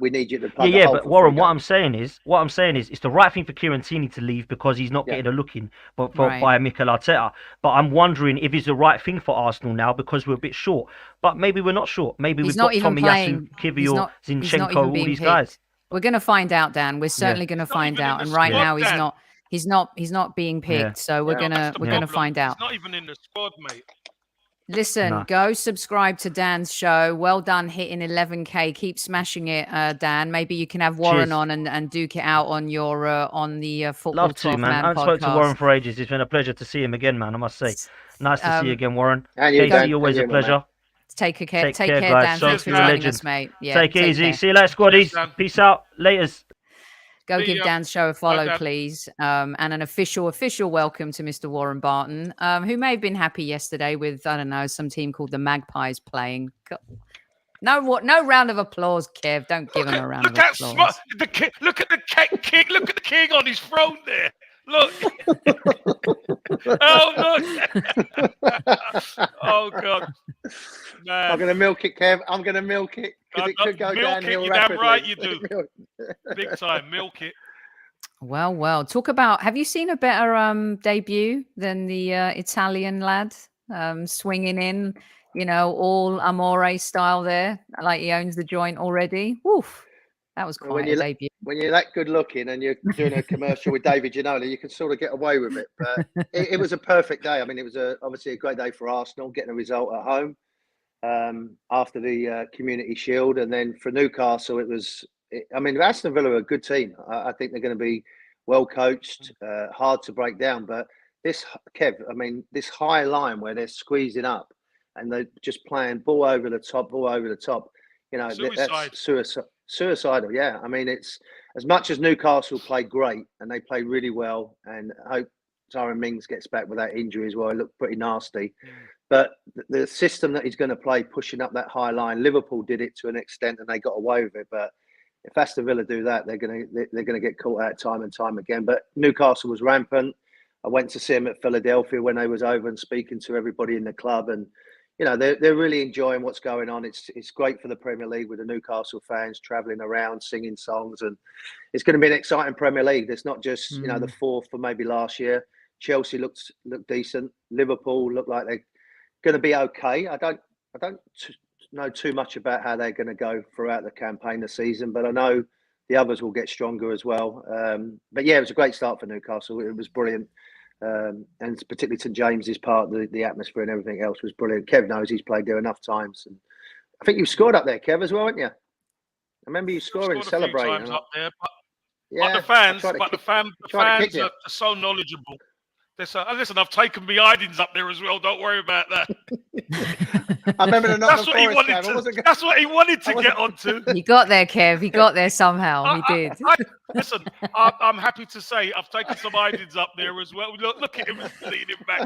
we need you to play. Yeah, but Warren, what I'm saying is, it's the right thing for Kieran Tierney to leave because he's not getting a look in, by Mikel Arteta. But I'm wondering if it's the right thing for Arsenal now because we're a bit short. But maybe we're not short. Maybe we've got Tomiyasu, Kivior, Zinchenko, all these guys. We're going to find out, Dan. We're certainly going to find out. And right now, he's not being picked. Yeah. So we're gonna find out. He's not even in the squad, mate. Listen, go subscribe to Dan's show. Well done hitting 11K. Keep smashing it, Dan. Maybe you can have Warren on and duke it out on your on the Football Love to, man. I spoke to Warren for ages. It's been a pleasure to see him again, man. I must say, nice to see you again, Warren. And you, Casey, always a pleasure. Man. Take care, Dan. Thanks for joining us, mate. Yeah, take it easy. See you later, squaddies. Peace out. Laters. Go give Dan's show a follow, please. And an official welcome to Mr. Warren Barton, who may have been happy yesterday with, I don't know, some team called the Magpies playing. No round of applause, Kev. Don't give him a round of applause. Look at the king. Look at the king on his throne there. Look. Oh, look. Oh, God. Man. I'm going to milk it, Kev. I'm going to milk it. Because it could go downhill rapidly. Damn right you do. Big time. Milk it. Well. Talk about, have you seen a better debut than the Italian lad swinging in, all Amore style there, like he owns the joint already? Woof. That was quite a debut. When you're that good looking and you're doing a commercial with David Ginola, you can sort of get away with it. But it was a perfect day. I mean, it was obviously a great day for Arsenal, getting a result at home after the Community Shield. And then for Newcastle, Aston Villa are a good team. I think they're going to be well coached, hard to break down. But this, Kev, this high line where they're squeezing up and they're just playing ball over the top. That's suicidal, yeah. It's as much as Newcastle played great and they played really well, and I hope Tyrone Mings gets back without injury as well. It looked pretty nasty. But the system that he's going to play, pushing up that high line, Liverpool did it to an extent and they got away with it. But if Aston Villa do that, they're going to get caught out time and time again. But Newcastle was rampant. I went to see him at Philadelphia when they was over and speaking to everybody in the club, and they're really enjoying what's going on. It's great for the Premier League with the Newcastle fans travelling around, singing songs, and it's going to be an exciting Premier League. It's not just the fourth for maybe last year. Chelsea looked decent. Liverpool look like they're going to be okay. I don't know too much about how they're going to go throughout the campaign this season, but I know the others will get stronger as well. But yeah, it was a great start for Newcastle. It was brilliant. And particularly St James's part, the atmosphere and everything else was brilliant. Kev knows he's played there enough times, and I think you scored up there, Kev, as well, haven't you? I remember you scoring, celebrating. Up there, but the fans are so knowledgeable. Listen, I've taken my hidings up there as well. Don't worry about that. I remember that's what he wanted to get onto. He got there, Kev. He got there somehow. He did. Listen, I'm happy to say I've taken some hidings up there as well. Look at him leading back.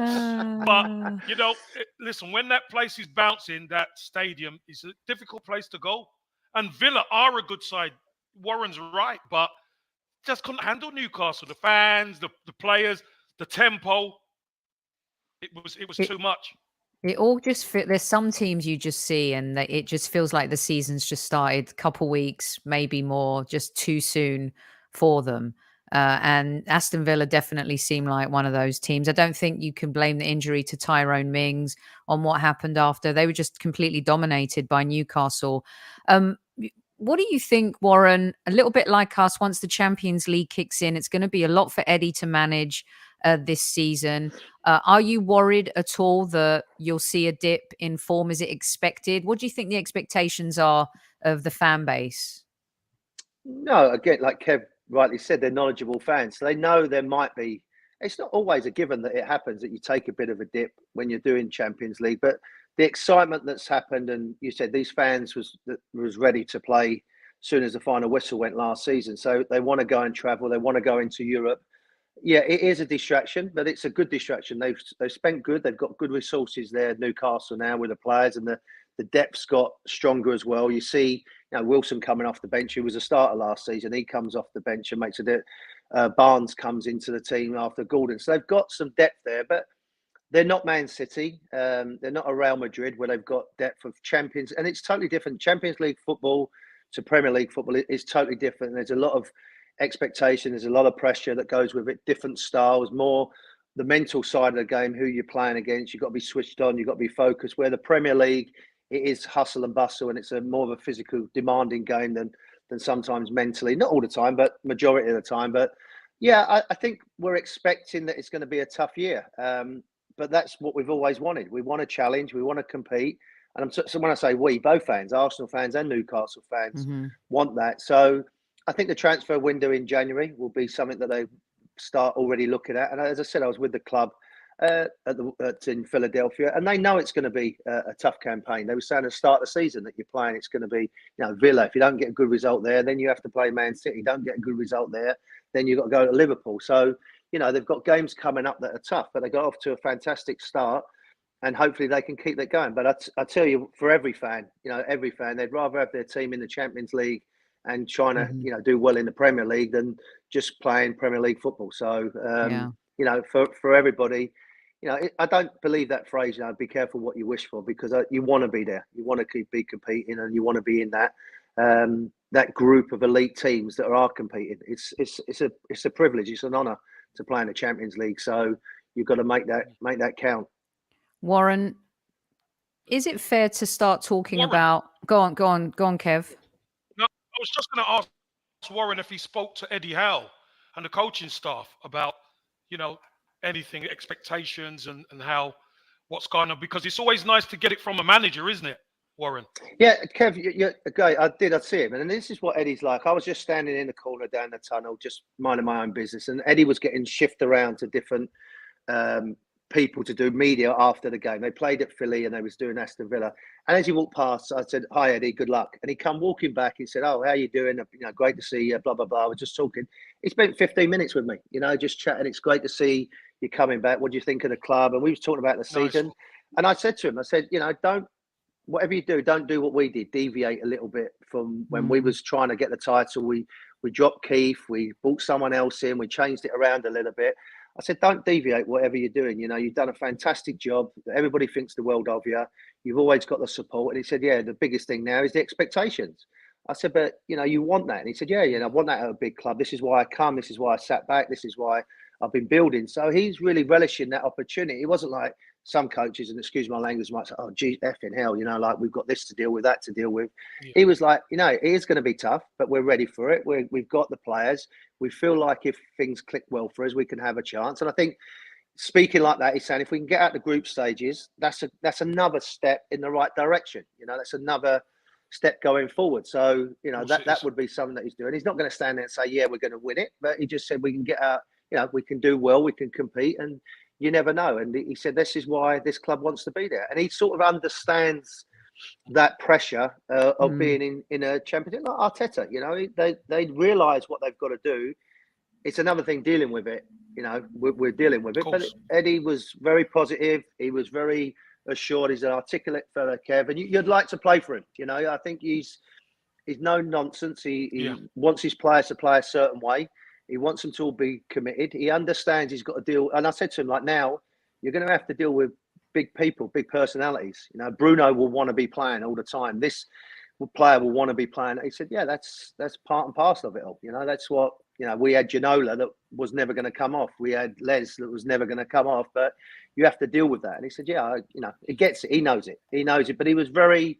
But, listen, when that place is bouncing, that stadium is a difficult place to go. And Villa are a good side. Warren's right. But just couldn't handle Newcastle. The fans, the players, the tempo. It was too much. It all just fit. There's some teams you just see, and it just feels like the season's just started. A couple weeks, maybe more, just too soon for them. And Aston Villa definitely seem like one of those teams. I don't think you can blame the injury to Tyrone Mings on what happened after. They were just completely dominated by Newcastle. What do you think, Warren? A little bit like us, once the Champions League kicks in, it's going to be a lot for Eddie to manage this season. Are you worried at all that you'll see a dip in form? Is it expected? What do you think the expectations are of the fan base? No, again, like Kev rightly said, they're knowledgeable fans. So they know there might be, it's not always a given that it happens that you take a bit of a dip when you're doing Champions League, but the excitement that's happened, and you said these fans was ready to play as soon as the final whistle went last season. So they want to go and travel. They want to go into Europe. Yeah, it is a distraction, but it's a good distraction. They've spent good. They've got good resources there, Newcastle now with the players, and the depth's got stronger as well. You see, Wilson coming off the bench, who was a starter last season. He comes off the bench and makes a dip. Barnes comes into the team after Gordon. So they've got some depth there, but they're not Man City. They're not a Real Madrid where they've got depth of champions, and it's totally different. Champions League football to Premier League football is totally different. There's a lot of expectation, there's a lot of pressure that goes with it, different styles, more the mental side of the game, who you're playing against. You've got to be switched on, you've got to be focused. Where the Premier League, it is hustle and bustle, and it's a more of a physical, demanding game than sometimes mentally. Not all the time, but majority of the time. But yeah, I think we're expecting that it's going to be a tough year. But that's what we've always wanted. We want a challenge, we want to compete. And so when I say we, both fans, Arsenal fans and Newcastle fans, want that. So I think the transfer window in January will be something that they start already looking at. And as I said, I was with the club in Philadelphia, and they know it's going to be a tough campaign. They were saying at the start of the season that you're playing, it's going to be, Villa. If you don't get a good result there, then you have to play Man City. Don't get a good result there, then you've got to go to Liverpool. So, they've got games coming up that are tough, but they got off to a fantastic start. And hopefully they can keep that going. But I tell you, for every fan, they'd rather have their team in the Champions League and trying to, do well in the Premier League than just playing Premier League football. So, for everybody, I don't believe that phrase, be careful what you wish for, because you want to be there. You want to be competing, and you want to be in that group of elite teams that are competing. It's a privilege. It's an honour to play in the Champions League. So you've got to make that count. Warren, is it fair to start talking about? Go on, Kev. No, I was just going to ask Warren if he spoke to Eddie Howe and the coaching staff about, anything, expectations and how what's going on, because it's always nice to get it from a manager, isn't it, Warren? Yeah, Kev, you're great. I see him, and this is what Eddie's like. I was just standing in the corner down the tunnel, just minding my own business, and Eddie was getting shifted around to different people to do media after the game. They played at Philly and they was doing Aston Villa. And as he walked past, I said, "Hi, Eddie, good luck." And he come walking back. He said, "Oh, how you doing? Great to see you, blah, blah, blah." I was just talking. He spent 15 minutes with me, just chatting. It's great to see you coming back. What do you think of the club? And we was talking about the season. Nice. And I said to him, whatever you do, don't do what we did. Deviate a little bit from when we was trying to get the title. We dropped Keith. We brought someone else in. We changed it around a little bit. I said, don't deviate whatever you're doing. You've done a fantastic job. Everybody thinks the world of you. You've always got the support. And he said, yeah, the biggest thing now is the expectations. I said, but, you want that. And he said, yeah, I want that at a big club. This is why I come. This is why I sat back. This is why I've been building. So he's really relishing that opportunity. It wasn't like some coaches, and excuse my language, might say, "Oh, gee, effing hell, like we've got this to deal with, that to deal with." Yeah. He was like, it is going to be tough, but we're ready for it. We've got the players. We feel like if things click well for us, we can have a chance. And I think speaking like that, he's saying if we can get out the group stages, that's another step in the right direction. That's another step going forward. So, that would be something that he's doing. He's not going to stand there and say, yeah, we're going to win it. But he just said we can get out, we can do well, we can compete, and you never know. And he said, this is why this club wants to be there. And he sort of understands that pressure of being in a championship like Arteta. They realise what they've got to do. It's another thing dealing with it. We're dealing with it. But Eddie was very positive. He was very assured. He's an articulate fella, Kev. And you'd like to play for him. I think he's no nonsense. He wants his players to play a certain way. He wants them to all be committed. He understands he's got to deal. And I said to him, like, now you're going to have to deal with big people, big personalities. You know, Bruno will want to be playing all the time. This player will want to be playing. He said, yeah, that's part and parcel of it all. You know, that's what, you know, we had Ginola that was never going to come off. We had Les that was never going to come off, but you have to deal with that. And he said, yeah, you know, he gets it. He knows it. He knows it. But he was very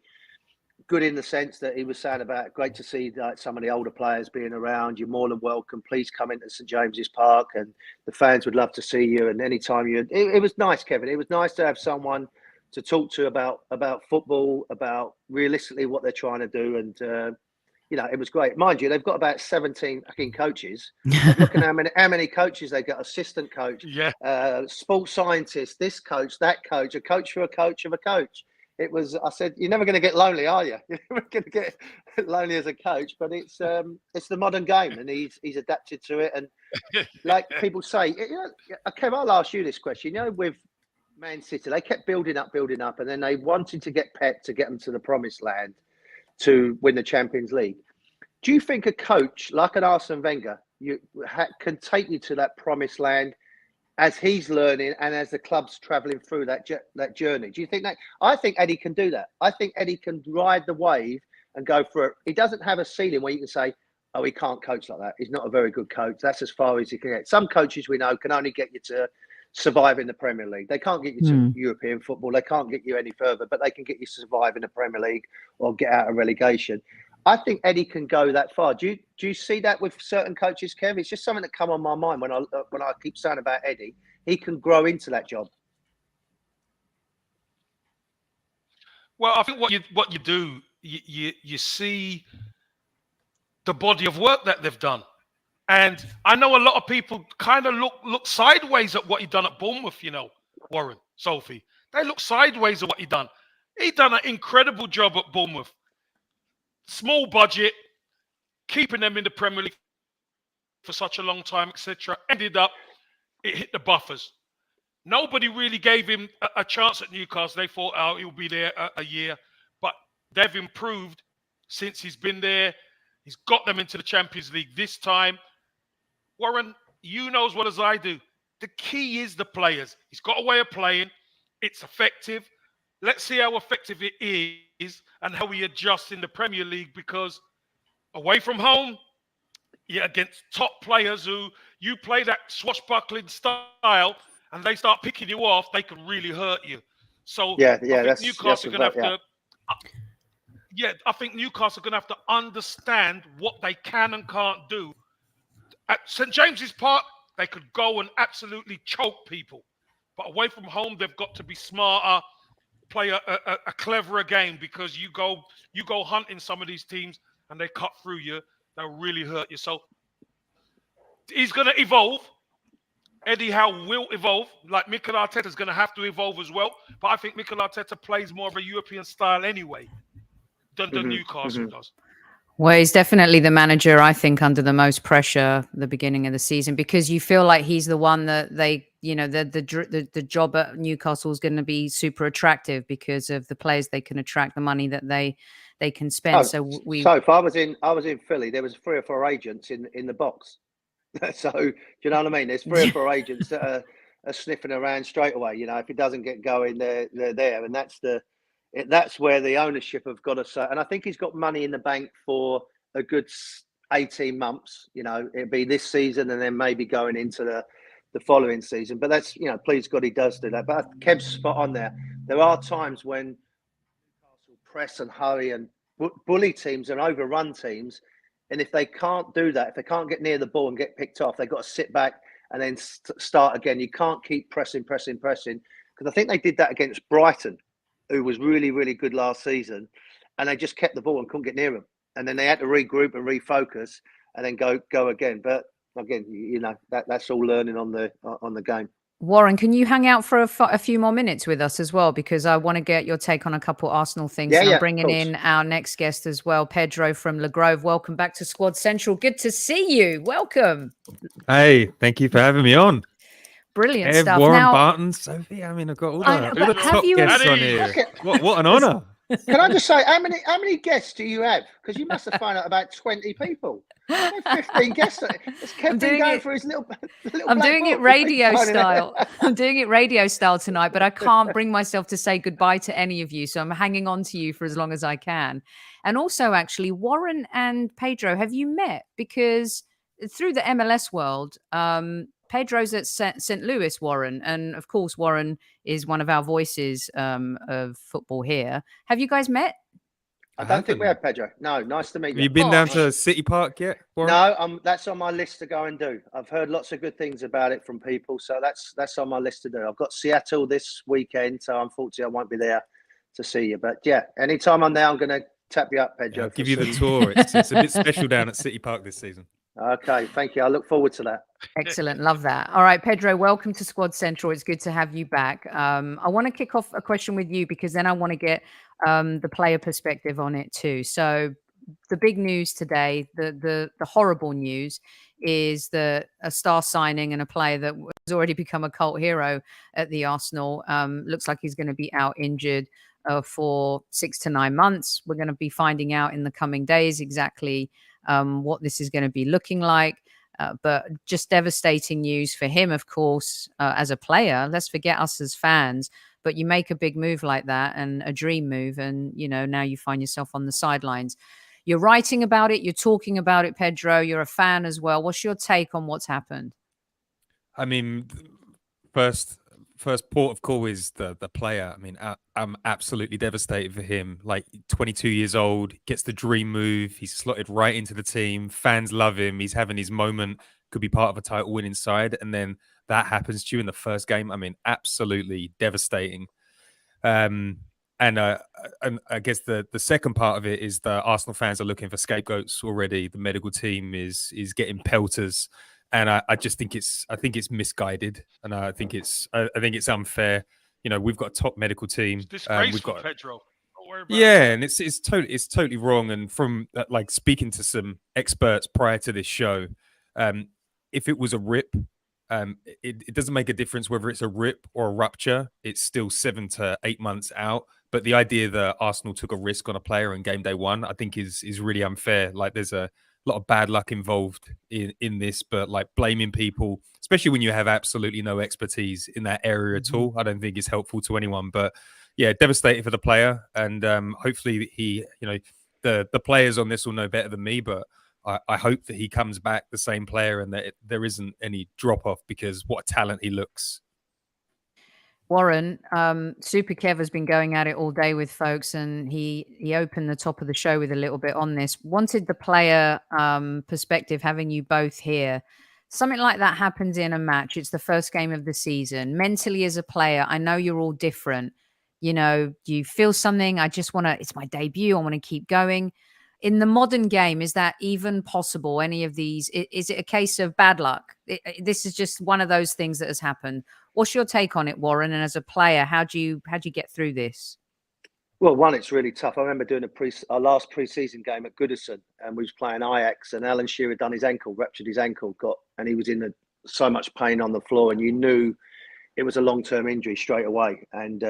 good in the sense that he was saying about great to see like some of the older players being around. You're more than welcome. Please come into St James's Park, and the fans would love to see you. And anytime it was nice, Kevin. It was nice to have someone to talk to about football, about realistically what they're trying to do. And you know, it was great. Mind you, they've got about 17 fucking coaches. Looking at how many coaches they got: assistant coach, sports scientist, this coach, that coach, a coach for a coach of a coach. It was. I said, you're never going to get lonely, are you? You're never going to get lonely as a coach. But it's the modern game, and he's adapted to it. And like people say, you know, Kev, I'll ask you this question. You know, with Man City, they kept building up, and then they wanted to get Pep to get them to the promised land to win the Champions League. Do you think a coach like an Arsene Wenger can take you to that promised land as he's learning and as the club's travelling through that journey? Do you think that? I think Eddie can do that. I think Eddie can ride the wave and go for it. He doesn't have a ceiling where you can say, oh, he can't coach like that. He's not a very good coach. That's as far as he can get. Some coaches we know can only get you to survive in the Premier League. They can't get you to European football. They can't get you any further, but they can get you to survive in the Premier League or get out of relegation. I think Eddie can go that far. Do you see that with certain coaches, Kev? It's just something that come on my mind when I keep saying about Eddie. He can grow into that job. Well, I think what you do, you see the body of work that they've done. And I know a lot of people kind of look sideways at what he done at Bournemouth, you know, Warren, Sophie. They look sideways at what he done. He done an incredible job at Bournemouth. Small budget, keeping them in the Premier League for such a long time, etc. Ended up, it hit the buffers. Nobody really gave him a chance at Newcastle. They thought, oh, he'll be there a year. But they've improved since he's been there. He's got them into the Champions League this time. Warren, you know as well as I do, the key is the players. He's got a way of playing. It's effective. Let's see how effective it is and how he adjusts in the Premier League, because away from home, you're against top players who you play that swashbuckling style and they start picking you off, they can really hurt you. So I think Newcastle are going to have to... Yeah, I think Newcastle are going to have to understand what they can and can't do. At St James's Park, they could go and absolutely choke people. But away from home, they've got to be smarter, play a cleverer game, because you go hunting some of these teams and they cut through you. They'll really hurt you. So he's going to evolve. Eddie Howe will evolve. Like Mikel Arteta's going to have to evolve as well. But I think Mikel Arteta plays more of a European style anyway than Newcastle does. Well, he's definitely the manager, I think, under the most pressure at the beginning of the season, because you feel like he's the one that they, you know, the job at Newcastle is going to be super attractive because of the players they can attract, the money that they can spend. So if I was in Philly, there was 3 or 4 agents in the box. So do you know what I mean? There's 3 or 4 agents that are sniffing around straight away. You know, if it doesn't get going, they're there, and that's where the ownership have got to say. And I think he's got money in the bank for a good 18 months. You know, it'd be this season and then maybe going into the following season. But that's, you know, please God he does do that. But Kev's spot on there. There are times when Newcastle press and hurry and bully teams and overrun teams. And if they can't do that, if they can't get near the ball and get picked off, they've got to sit back and then start again. You can't keep pressing. Because I think they did that against Brighton, who was really, really good last season, and they just kept the ball and couldn't get near them. And then they had to regroup and refocus and then go again. But again, you know, that's all learning on the game. Warren, can you hang out for a few more minutes with us as well? Because I want to get your take on a couple Arsenal things. Yeah, I'm bringing in our next guest as well, Pedro from Le Grove. Welcome back to Squad Central. Good to see you. Welcome. Hey, thank you for having me on. Brilliant stuff. Warren Barton, Sophie. I mean, I've got all the top guests on here. What an honour. Can I just say, how many guests do you have? Because you must have found out about 20 people. 15 guests. It's Kevin going for his little I'm black doing it book. radio style. I'm doing it radio style tonight, but I can't bring myself to say goodbye to any of you. So I'm hanging on to you for as long as I can. And also, actually, Warren and Pedro, have you met? Because through the MLS world, Pedro's at St. Louis, Warren. And of course, Warren is one of our voices of football here. Have you guys met? I don't think we have, Pedro. No, nice to meet you. Have you been down to City Park yet, Warren? No, that's on my list to go and do. I've heard lots of good things about it from people, so that's on my list to do. I've got Seattle this weekend, so unfortunately I won't be there to see you. But yeah, anytime I'm there, I'm going to tap you up, Pedro. I'll give you the tour. It's a bit special down at City Park this season. Okay, thank you. I look forward to that. Excellent. Love that. All right, Pedro, welcome to Squad Central. It's good to have you back. I want to kick off a question with you because then I want to get the player perspective on it too. So the big news today, the horrible news is that a star signing and a player that has already become a cult hero at the Arsenal looks like he's going to be out injured for 6 to 9 months. We're going to be finding out in the coming days exactly what this is going to be looking like. But just devastating news for him, of course, as a player. Let's forget us as fans. But you make a big move like that and a dream move. And, now you find yourself on the sidelines. You're writing about it. You're talking about it, Pedro. You're a fan as well. What's your take on what's happened? I mean, first port of call is the player. I mean, I'm absolutely devastated for him. Like 22 years old, gets the dream move. He's slotted right into the team. Fans love him. He's having his moment. Could be part of a title winning side. And then that happens to you in the first game. I mean, absolutely devastating. And I guess the second part of it is the Arsenal fans are looking for scapegoats already. The medical team is getting pelters. And I just think it's misguided, and I think it's unfair. We've got a top medical team. It's disgraceful, Pedro. Don't worry about it. And it's totally wrong. And from like speaking to some experts prior to this show, if it was a rip, it doesn't make a difference whether it's a rip or a rupture. It's still 7 to 8 months out. But the idea that Arsenal took a risk on a player in game day 1, I think is really unfair. Like there's a lot of bad luck involved in this, but like blaming people, especially when you have absolutely no expertise in that area at all, I don't think is helpful to anyone. But yeah, devastated for the player, and hopefully he, the players on this will know better than me, but I hope that he comes back the same player and that there isn't any drop off, because what a talent he looks. Warren, Super Kev has been going at it all day with folks, and he opened the top of the show with a little bit on this. Wanted the player perspective, having you both here. Something like that happens in a match. It's the first game of the season. Mentally as a player, I know you're all different. You feel something. It's my debut. I want to keep going. In the modern game, is that even possible? Any of these? Is it a case of bad luck? This is just one of those things that has happened. What's your take on it, Warren? And as a player, how do you get through this? Well, one, it's really tough. I remember doing our last pre-season game at Goodison, and we was playing Ajax, and Alan Shearer had done his ankle, ruptured his ankle, and he was in so much pain on the floor, and you knew it was a long-term injury straight away. And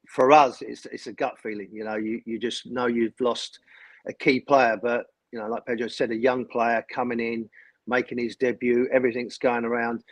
for us, it's a gut feeling. You just know you've lost a key player, but like Pedro said, a young player coming in, making his debut, everything's going around.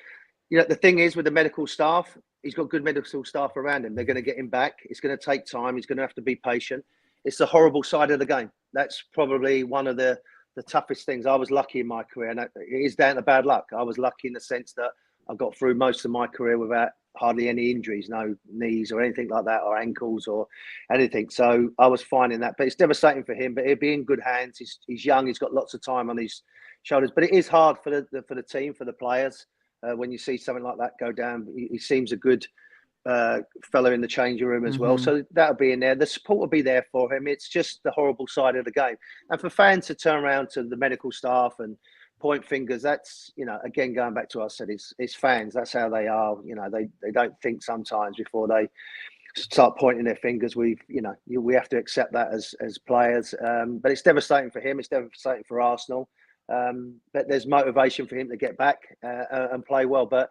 The thing is with the medical staff, he's got good medical staff around him. They're going to get him back. It's going to take time. He's going to have to be patient. It's the horrible side of the game. That's probably one of the toughest things. I was lucky in my career, and it is down to bad luck. I was lucky in the sense that I got through most of my career without hardly any injuries, no knees or anything like that, or ankles or anything. So I was fine in that. But it's devastating for him. But he'll be in good hands. He's young. He's got lots of time on his shoulders. But it is hard for the team, for the players. When you see something like that go down, he seems a good fellow in the changing room as well. So that'll be in there. The support will be there for him. It's just the horrible side of the game. And for fans to turn around to the medical staff and point fingers, that's, again, going back to what I said, it's fans. That's how they are. They don't think sometimes before they start pointing their fingers. We have to accept that as players. But it's devastating for him. It's devastating for Arsenal. But there's motivation for him to get back and play well. But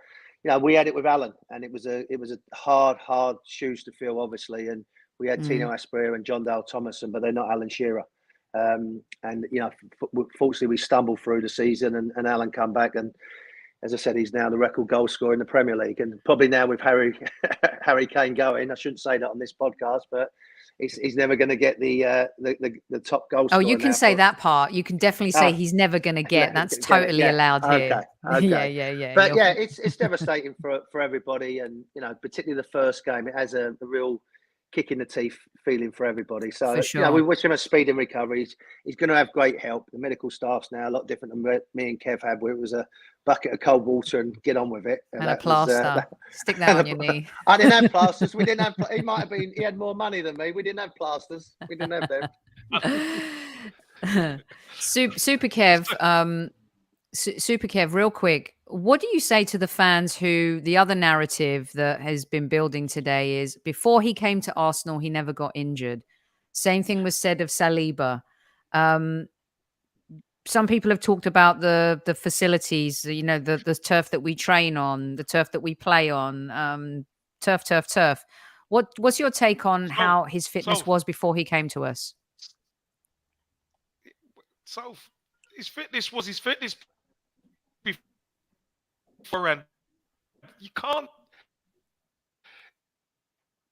we had it with Alan, and it was a hard shoes to fill, obviously. And We had Tino Asprilla and John Dale Thomason, but they're not Alan Shearer. And fortunately, we stumbled through the season, and Alan come back, and as I said, he's now the record goal scorer in the Premier League, and probably now with Harry Kane going. I shouldn't say that on this podcast, but he's never going to get the top goal scorer. Oh, you can say that part. You can definitely say he's never going to get. That's totally allowed here. Okay. Yeah. But yeah, it's devastating for everybody, and particularly the first game. It has a real kick in the teeth feeling for everybody. So For sure. we wish him a speedy recovery. He's going to have great help. The medical staff's now a lot different than me and Kev had, where it was a bucket of cold water and get on with it. And a plaster. Stick that on your knee. I didn't have plasters. We didn't have. He had more money than me. We didn't have plasters. We didn't have them. Super Kev. Super Kev, real quick. What do you say to the fans who the other narrative that has been building today is before he came to Arsenal, he never got injured. Same thing was said of Saliba. Some people have talked about the facilities, the turf that we train on, the turf that we play on, turf. What's your take on how his fitness was before he came to us? So his fitness beforehand. You can't.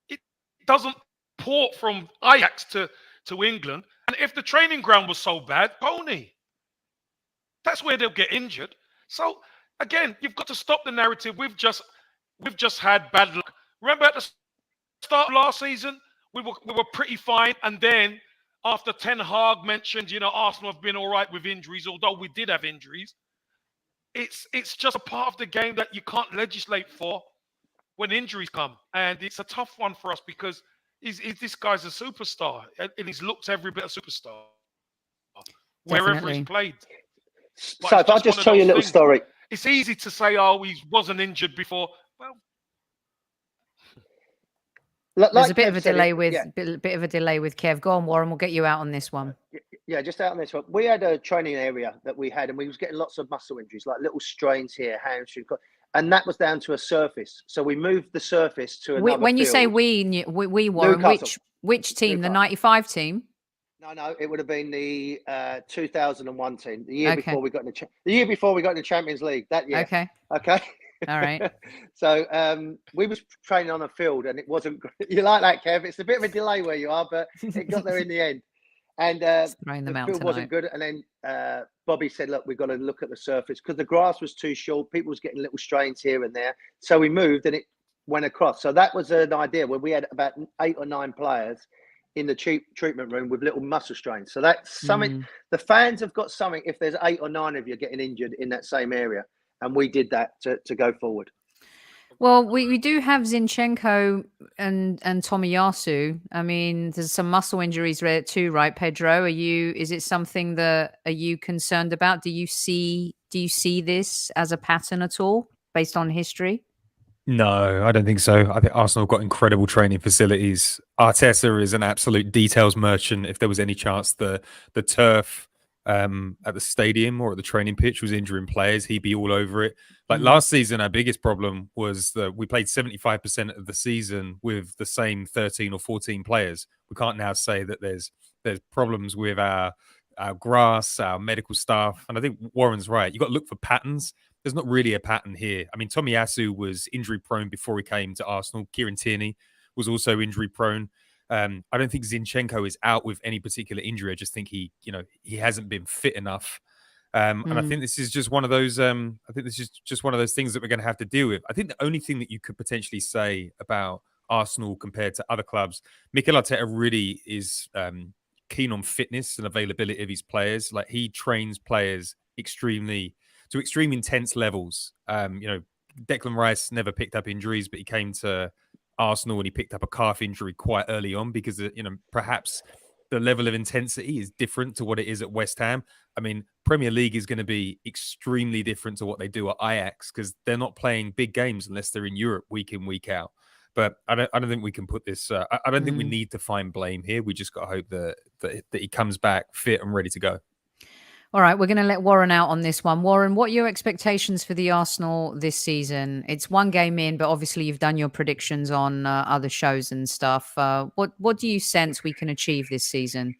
It doesn't port from Ajax to England, and if the training ground was so bad, pony. That's where they'll get injured. So again, you've got to stop the narrative. We've just had bad luck. Remember at the start of last season, we were pretty fine, and then after Ten Hag mentioned, Arsenal have been all right with injuries, although we did have injuries. It's just a part of the game that you can't legislate for when injuries come, and it's a tough one for us because this guy's a superstar, and he's looked every bit a superstar wherever he's played. So if I'll just tell you a little story. It's easy to say, "Oh, he wasn't injured before." Well, there's a bit of a delay with Kev. Go on, Warren. We'll get you out on this one. Yeah, just out on this one. We had a training area that we had, and we was getting lots of muscle injuries, like little strains here, hamstring, and that was down to a surface. So we moved the surface to another When you field. say we Warren, which team? Newcastle. The 95 team? No, it would have been the 2001 team, the year before we got in the Champions League. That year. Okay. All right. So we was training on a field, and it wasn't. You like that, Kev? It's a bit of a delay where you are, but it got there in the end. And the field wasn't good. And then Bobby said, "Look, we've got to look at the surface because the grass was too short. People was getting little strains here and there. So we moved, and it went across. So that was an idea where we had about 8 or 9 players in the treatment room with little muscle strains. So that's something. The fans have got something if there's 8 or 9 of you getting injured in that same area, and we did that to go forward." Well, we do have Zinchenko and Tomiyasu. I mean, there's some muscle injuries there too, right, Pedro? Is it something that are you concerned about? Do you see this as a pattern at all based on history? No, I don't think so. I think Arsenal have got incredible training facilities. Arteta is an absolute details merchant. If there was any chance the turf at the stadium or at the training pitch was injuring players, he'd be all over it. Like last season, our biggest problem was that we played 75% of the season with the same 13 or 14 players. We can't now say that there's problems with our grass, our medical staff. And I think Warren's right. You've got to look for patterns. There's not really a pattern here. I mean, Tomiyasu was injury prone before he came to Arsenal. Kieran Tierney was also injury prone. I don't think Zinchenko is out with any particular injury. I just think he hasn't been fit enough. And I think this is just one of those. I think this is just one of those things that we're going to have to deal with. I think the only thing that you could potentially say about Arsenal compared to other clubs, Mikel Arteta really is keen on fitness and availability of his players. Like he trains players to extreme intense levels. Declan Rice never picked up injuries, but he came to Arsenal and he picked up a calf injury quite early on because perhaps the level of intensity is different to what it is at West Ham. I mean, Premier League is going to be extremely different to what they do at Ajax because they're not playing big games unless they're in Europe week in, week out. But I don't think we can put this. I don't think we need to find blame here. We just got to hope that he comes back fit and ready to go. All right, we're going to let Warren out on this one. Warren, what are your expectations for the Arsenal this season? It's one game in, but obviously you've done your predictions on other shows and stuff. What do you sense we can achieve this season?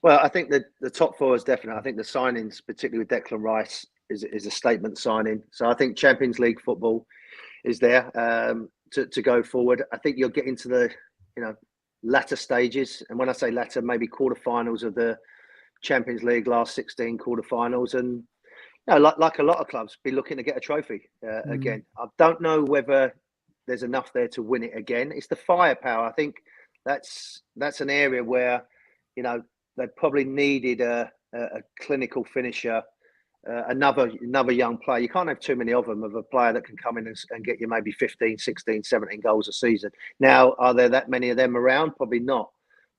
Well, I think that the top four is definite. I think the signings, particularly with Declan Rice, is a statement signing. So I think Champions League football is there to go forward. I think you'll get into the latter stages, and when I say latter, maybe quarterfinals of the Champions League, last 16 quarterfinals, and like a lot of clubs, be looking to get a trophy again. I don't know whether there's enough there to win it again. It's the firepower. I think that's an area where they probably needed a clinical finisher, another young player. You can't have too many of them, of a player that can come in and get you maybe 15, 16, 17 goals a season. Now, are there that many of them around? Probably not.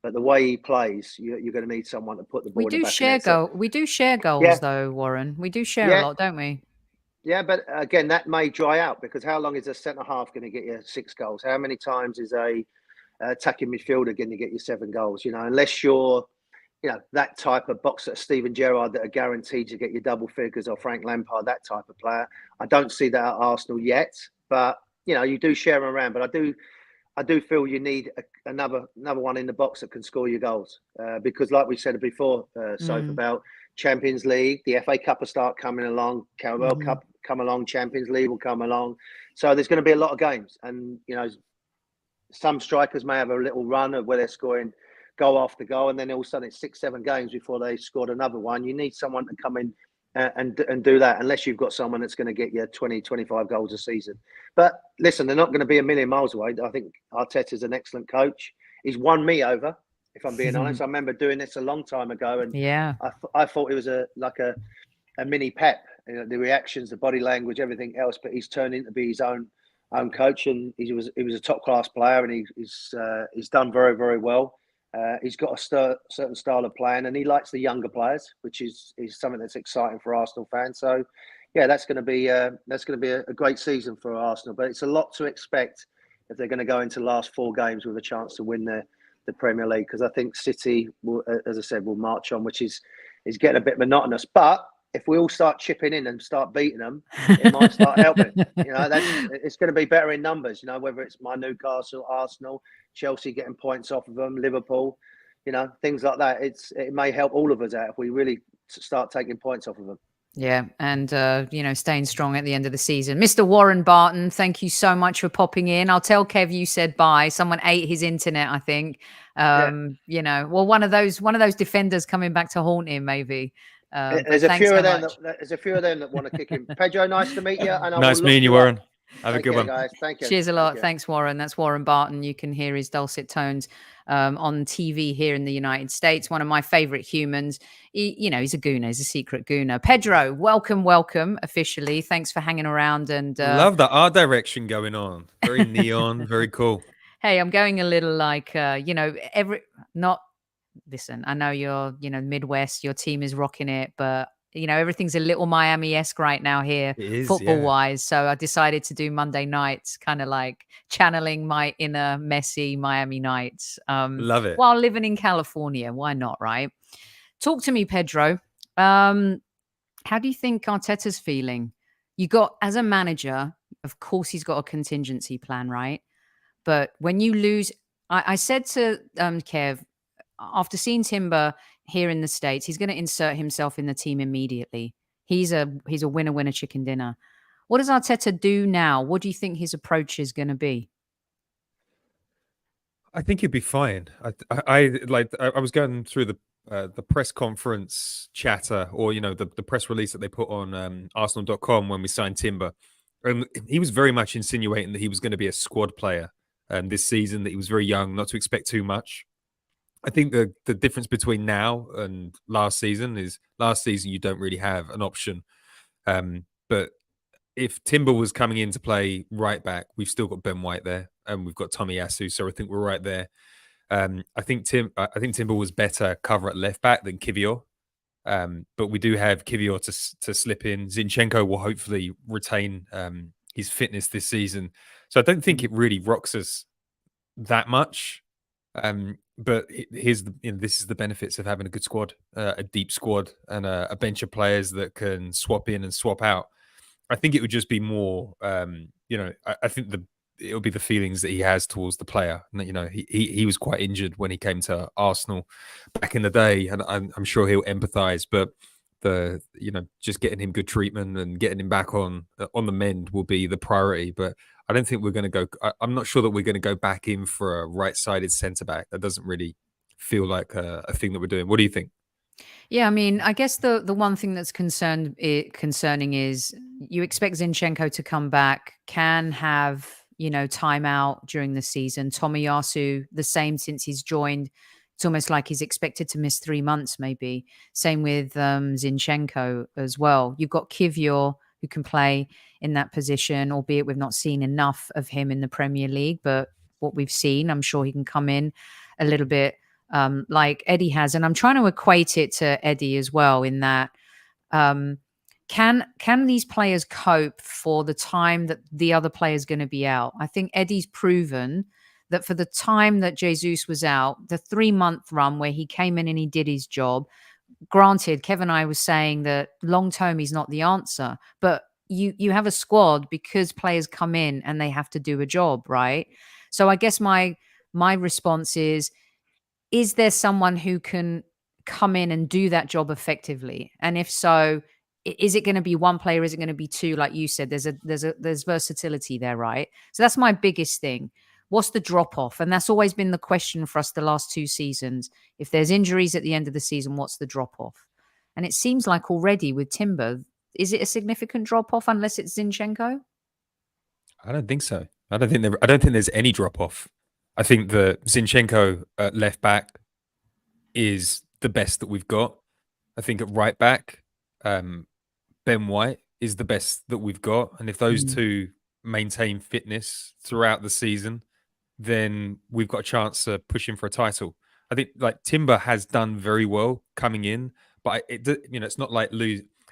But the way he plays, you're going to need someone to put the ball in the back of the net. We do share goals, though, Warren. We do share a lot, don't we? Yeah, but again, that may dry out, because how long is a centre-half going to get you 6 goals? How many times is a attacking midfielder going to get you 7 goals? Unless you're that type of boxer, Steven Gerrard, that are guaranteed to get you double figures, or Frank Lampard, that type of player. I don't see that at Arsenal yet, but you do share them around. But I do feel you need another one in the box that can score your goals, because like we said before, Soph, about Champions League, the FA Cup will start coming along, Carabao Cup come along, Champions League will come along. So there's going to be a lot of games, and some strikers may have a little run of where they're scoring goal after goal, and then all of a sudden it's 6-7 games before they scored another one. You need someone to come in and do that, unless you've got someone that's going to get you 20, 25 goals a season. But listen, they're not going to be a million miles away. I think Arteta's an excellent coach. He's won me over, if I'm being honest. I remember doing this a long time ago, and I thought it was a mini Pep. The reactions, the body language, everything else. But he's turned into be his own coach, and he was a top class player, and he's done very, very well. He's got a certain style of playing, and he likes the younger players, which is something that's exciting for Arsenal fans. So, yeah, that's going to be a great season for Arsenal. But it's a lot to expect if they're going to go into the last 4 games with a chance to win the Premier League, because I think City will, as I said, will march on, which is getting a bit monotonous. But if we all start chipping in and start beating them, it might start helping. It's going to be better in numbers. Whether it's my Newcastle, Arsenal, Chelsea getting points off of them, Liverpool, things like that. It may help all of us out if we really start taking points off of them. Yeah, and staying strong at the end of the season. Mr. Warren Barton, thank you so much for popping in. I'll tell Kev you said bye. Someone ate his internet, I think. Well, one of those defenders coming back to haunt him, maybe. There's a few of them that want to kick him. Pedro, nice to meet you. And nice meeting you, Warren. Have a good one, guys. Thank you. Cheers a lot. Thanks, Warren. That's Warren Barton. You can hear his dulcet tones on TV here in the United States. One of my favorite humans. He's a gooner. He's a secret gooner. Pedro, welcome officially. Thanks for hanging around. And love that art direction going on. Very neon. Very cool. Hey, I'm going a little like listen, I know you're Midwest. Your team is rocking it, but everything's a little Miami-esque right now here, football-wise. So I decided to do Monday nights, kind of like channeling my inner messy Miami nights. Love it. While living in California. Why not, right? Talk to me, Pedro. How do you think Arteta's feeling? You got, as a manager, of course he's got a contingency plan, right? But when you lose... I said to Kev, after seeing Timber here in the States, he's going to insert himself in the team immediately. He's a winner chicken dinner. What does Arteta do now? What do you think his approach is going to be? I think he'd be fine. I was going through the press conference chatter, or the press release that they put on Arsenal.com when we signed Timber, and he was very much insinuating that he was going to be a squad player this season, that he was very young, not to expect too much. I think the difference between now and last season is last season you don't really have an option. But if Timber was coming in to play right back, we've still got Ben White there, and we've got Tomiyasu, so I think we're right there. I think Timber was better cover at left back than Kivior, but we do have Kivior to slip in. Zinchenko will hopefully retain his fitness this season, so I don't think it really rocks us that much. But here's this is the benefits of having a good squad, a deep squad, and a bench of players that can swap in and swap out. I think it would just be more, I think it'll be the feelings that he has towards the player. He was quite injured when he came to Arsenal back in the day, and I'm sure he'll empathise. But just getting him good treatment and getting him back on the mend will be the priority. But I don't think we're going to go. I'm not sure that we're going to go back in for a right-sided centre back. That doesn't really feel like a thing that we're doing. What do you think? Yeah, I mean, I guess the one thing that's concerning is you expect Zinchenko to come back, can have time out during the season. Tomiyasu, the same since he's joined. It's almost like he's expected to miss 3 months, maybe. Same with Zinchenko as well. You've got Kivior, who can play in that position, albeit we've not seen enough of him in the Premier League. But what we've seen, I'm sure he can come in a little bit like Eddie has. And I'm trying to equate it to Eddie as well in that can these players cope for the time that the other player is going to be out? I think Eddie's proven that for the time that Jesus was out, the 3-month run where he came in and he did his job, granted, Kevin and I was saying that long term he's not the answer, but you have a squad because players come in and they have to do a job, right? So I guess my response is there someone who can come in and do that job effectively? And if so, is it going to be one player? Is it going to be two? Like you said, there's versatility there, right? So that's my biggest thing. What's the drop off? And that's always been the question for us the last 2 seasons. If there's injuries at the end of the season, what's the drop off? And it seems like already with Timber, is it a significant drop off unless it's Zinchenko? I don't think so. I don't think there's any drop off. I think the Zinchenko left back is the best that we've got. I think at right back, Ben White is the best that we've got. And if those two maintain fitness throughout the season, then we've got a chance of pushing for a title. I think like Timber has done very well coming in, but it's not like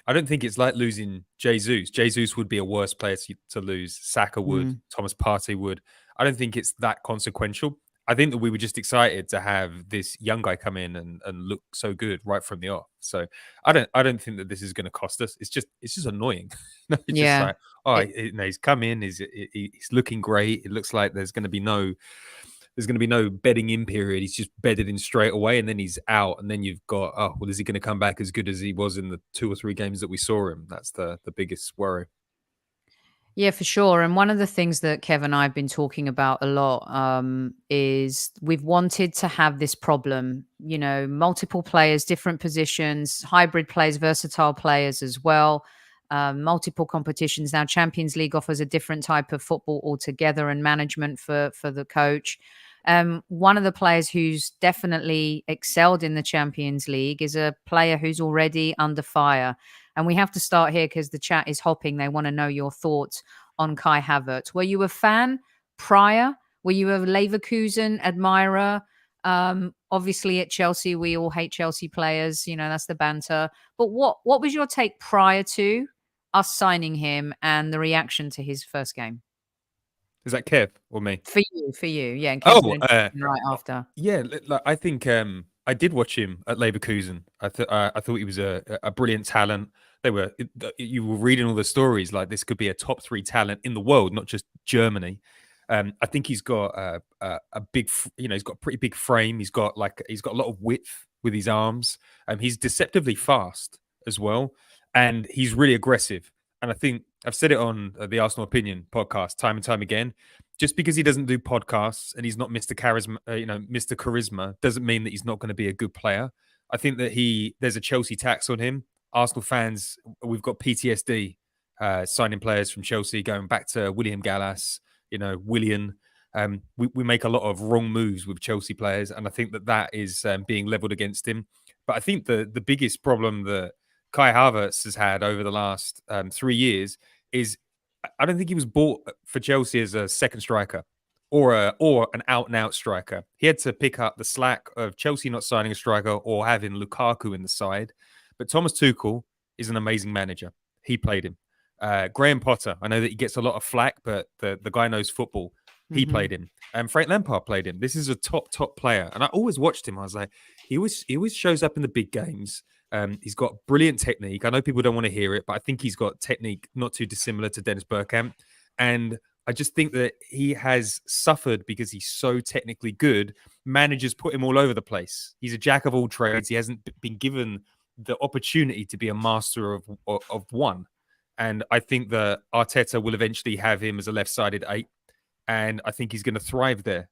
I don't think it's like losing Jesus. Jesus would be a worse player to lose. Saka would. Thomas Partey would. I don't think it's that consequential. I think that we were just excited to have this young guy come in and look so good right from the off. So I don't think that this is going to cost us. It's just annoying. It's just like, he's come in. He's looking great. It looks like there's going to be no bedding in period. He's just bedded in straight away, and then he's out. And then you've got, is he going to come back as good as he was in the 2 or 3 games that we saw him? That's the biggest worry. Yeah, for sure. And one of the things that Kev and I have been talking about a lot is we've wanted to have this problem, multiple players, different positions, hybrid players, versatile players as well, multiple competitions. Now, Champions League offers a different type of football altogether and management for the coach. One of the players who's definitely excelled in the Champions League is a player who's already under fire. And we have to start here because the chat is hopping. They want to know your thoughts on Kai Havertz. Were you a fan prior? Were you a Leverkusen admirer? Obviously at Chelsea, we all hate Chelsea players. That's the banter. But what was your take prior to us signing him and the reaction to his first game? Is that Kev or me? For you. Yeah. And right after. Yeah, I think I did watch him at Leverkusen. I thought he was a brilliant talent. You were reading all the stories like this could be a top 3 talent in the world, not just Germany. I think he's got a big, he's got a pretty big frame. He's got a lot of width with his arms. He's deceptively fast as well, and he's really aggressive. And I think I've said it on the Arsenal Opinion podcast time and time again. Just because he doesn't do podcasts and he's not Mr. Charisma, doesn't mean that he's not going to be a good player. I think that there's a Chelsea tax on him. Arsenal fans, we've got PTSD signing players from Chelsea, going back to William Gallas, Willian. We make a lot of wrong moves with Chelsea players, and I think that is being levelled against him. But I think the biggest problem that Kai Havertz has had over the last 3 years is I don't think he was bought for Chelsea as a second striker or an out-and-out striker. He had to pick up the slack of Chelsea not signing a striker or having Lukaku in the side. But Thomas Tuchel is an amazing manager. He played him. Graham Potter, I know that he gets a lot of flack, but the guy knows football. He played him, and Frank Lampard played him. This is a top player, and I always watched him. I was like, he always shows up in the big games. He's got brilliant technique. I know people don't want to hear it, but I think he's got technique not too dissimilar to Dennis Bergkamp. And I just think that he has suffered because he's so technically good. Managers put him all over the place. He's a jack of all trades. He hasn't been given the opportunity to be a master of one. And I think that Arteta will eventually have him as a left-sided 8. And I think he's going to thrive there.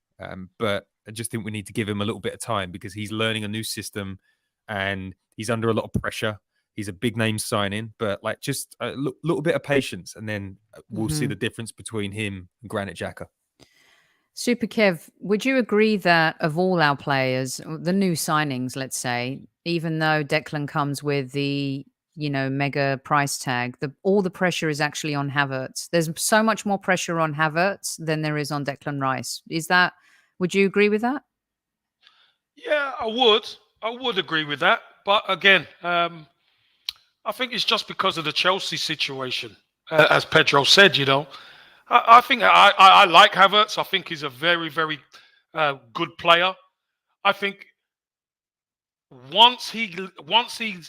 But I just think we need to give him a little bit of time because he's learning a new system and he's under a lot of pressure. He's a big name signing, but like just a little bit of patience, and then we'll see the difference between him and Granit Xhaka. Super Kev, would you agree that of all our players, the new signings, let's say, even though Declan comes with the mega price tag, all the pressure is actually on Havertz. There's so much more pressure on Havertz than there is on Declan Rice. Would you agree with that? Yeah, I would agree with that. But again, I think it's just because of the Chelsea situation. As Pedro said, I think I like Havertz. I think he's a very, very good player. I think once he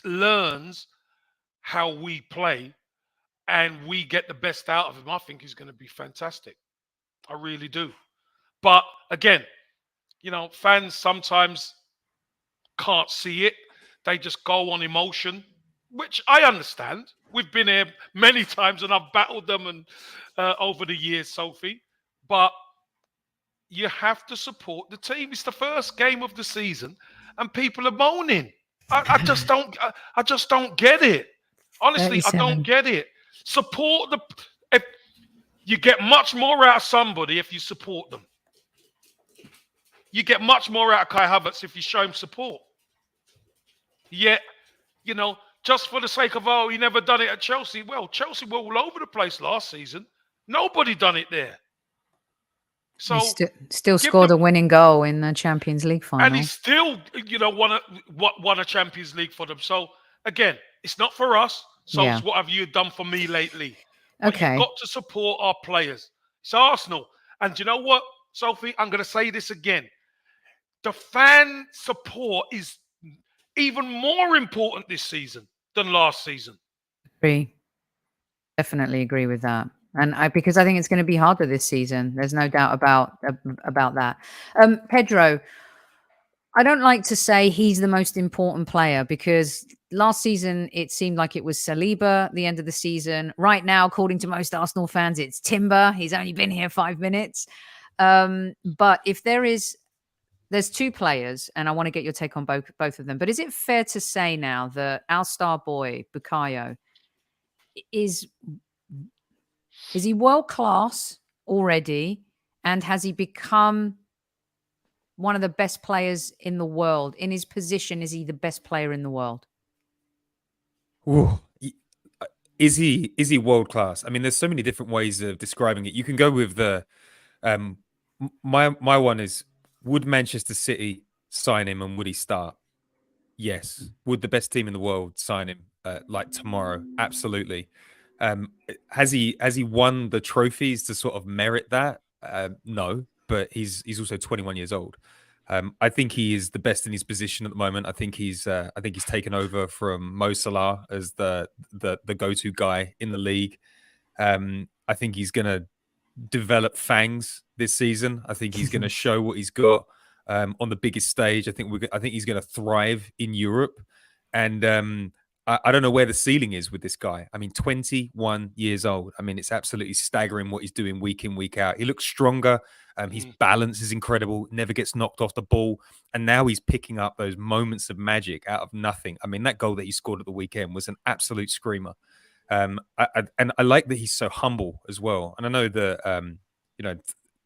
learns how we play and we get the best out of him, I think he's going to be fantastic. I really do. But again, fans sometimes can't see it. They just go on emotion, which I understand. We've been here many times and I've battled them and over the years, Sophie. But you have to support the team. It's the first game of the season and people are moaning. I just don't get it. Honestly, 37. I don't get it. Support if you get much more out of somebody if you support them. You get much more out of Kai Havertz if you show him support. Yet, just for the sake of, he never done it at Chelsea. Well, Chelsea were all over the place last season. Nobody done it there. So he still scored a winning goal in the Champions League final. And he still, won a Champions League for them. So, again, it's not for us. So it's what have you done for me lately? Okay. You've got to support our players. It's Arsenal. And you know what, Sophie? I'm going to say this again. The fan support is even more important this season than last season. Definitely agree with that. And because I think it's going to be harder this season. There's no doubt about that. Pedro, I don't like to say he's the most important player because last season it seemed like it was Saliba at the end of the season. Right now, according to most Arsenal fans, it's Timber. He's only been here 5 minutes. But if there's two players, and I want to get your take on both of them. But is it fair to say now that our star boy, Bukayo, is he world class already? And has he become one of the best players in the world? In his position, is he the best player in the world? Ooh. Is he world class? I mean, there's so many different ways of describing it. You can go with the my one is, would Manchester City sign him and would he start? Yes. Would the best team in the world sign him like tomorrow? Absolutely. Has he won the trophies to sort of merit that? No, but he's also 21 years old. I think he is the best in his position at the moment. I think he's taken over from Mo Salah as the go-to guy in the league. I think he's going to develop fangs this season. I think he's going to show what he's got on the biggest stage. I think he's going to thrive in Europe. And I don't know where the ceiling is with this guy. I mean, 21 years old. I mean, it's absolutely staggering what he's doing week in, week out. He looks stronger. His balance is incredible. Never gets knocked off the ball. And now he's picking up those moments of magic out of nothing. I mean, that goal that he scored at the weekend was an absolute screamer. And I like that he's so humble as well. And I know that,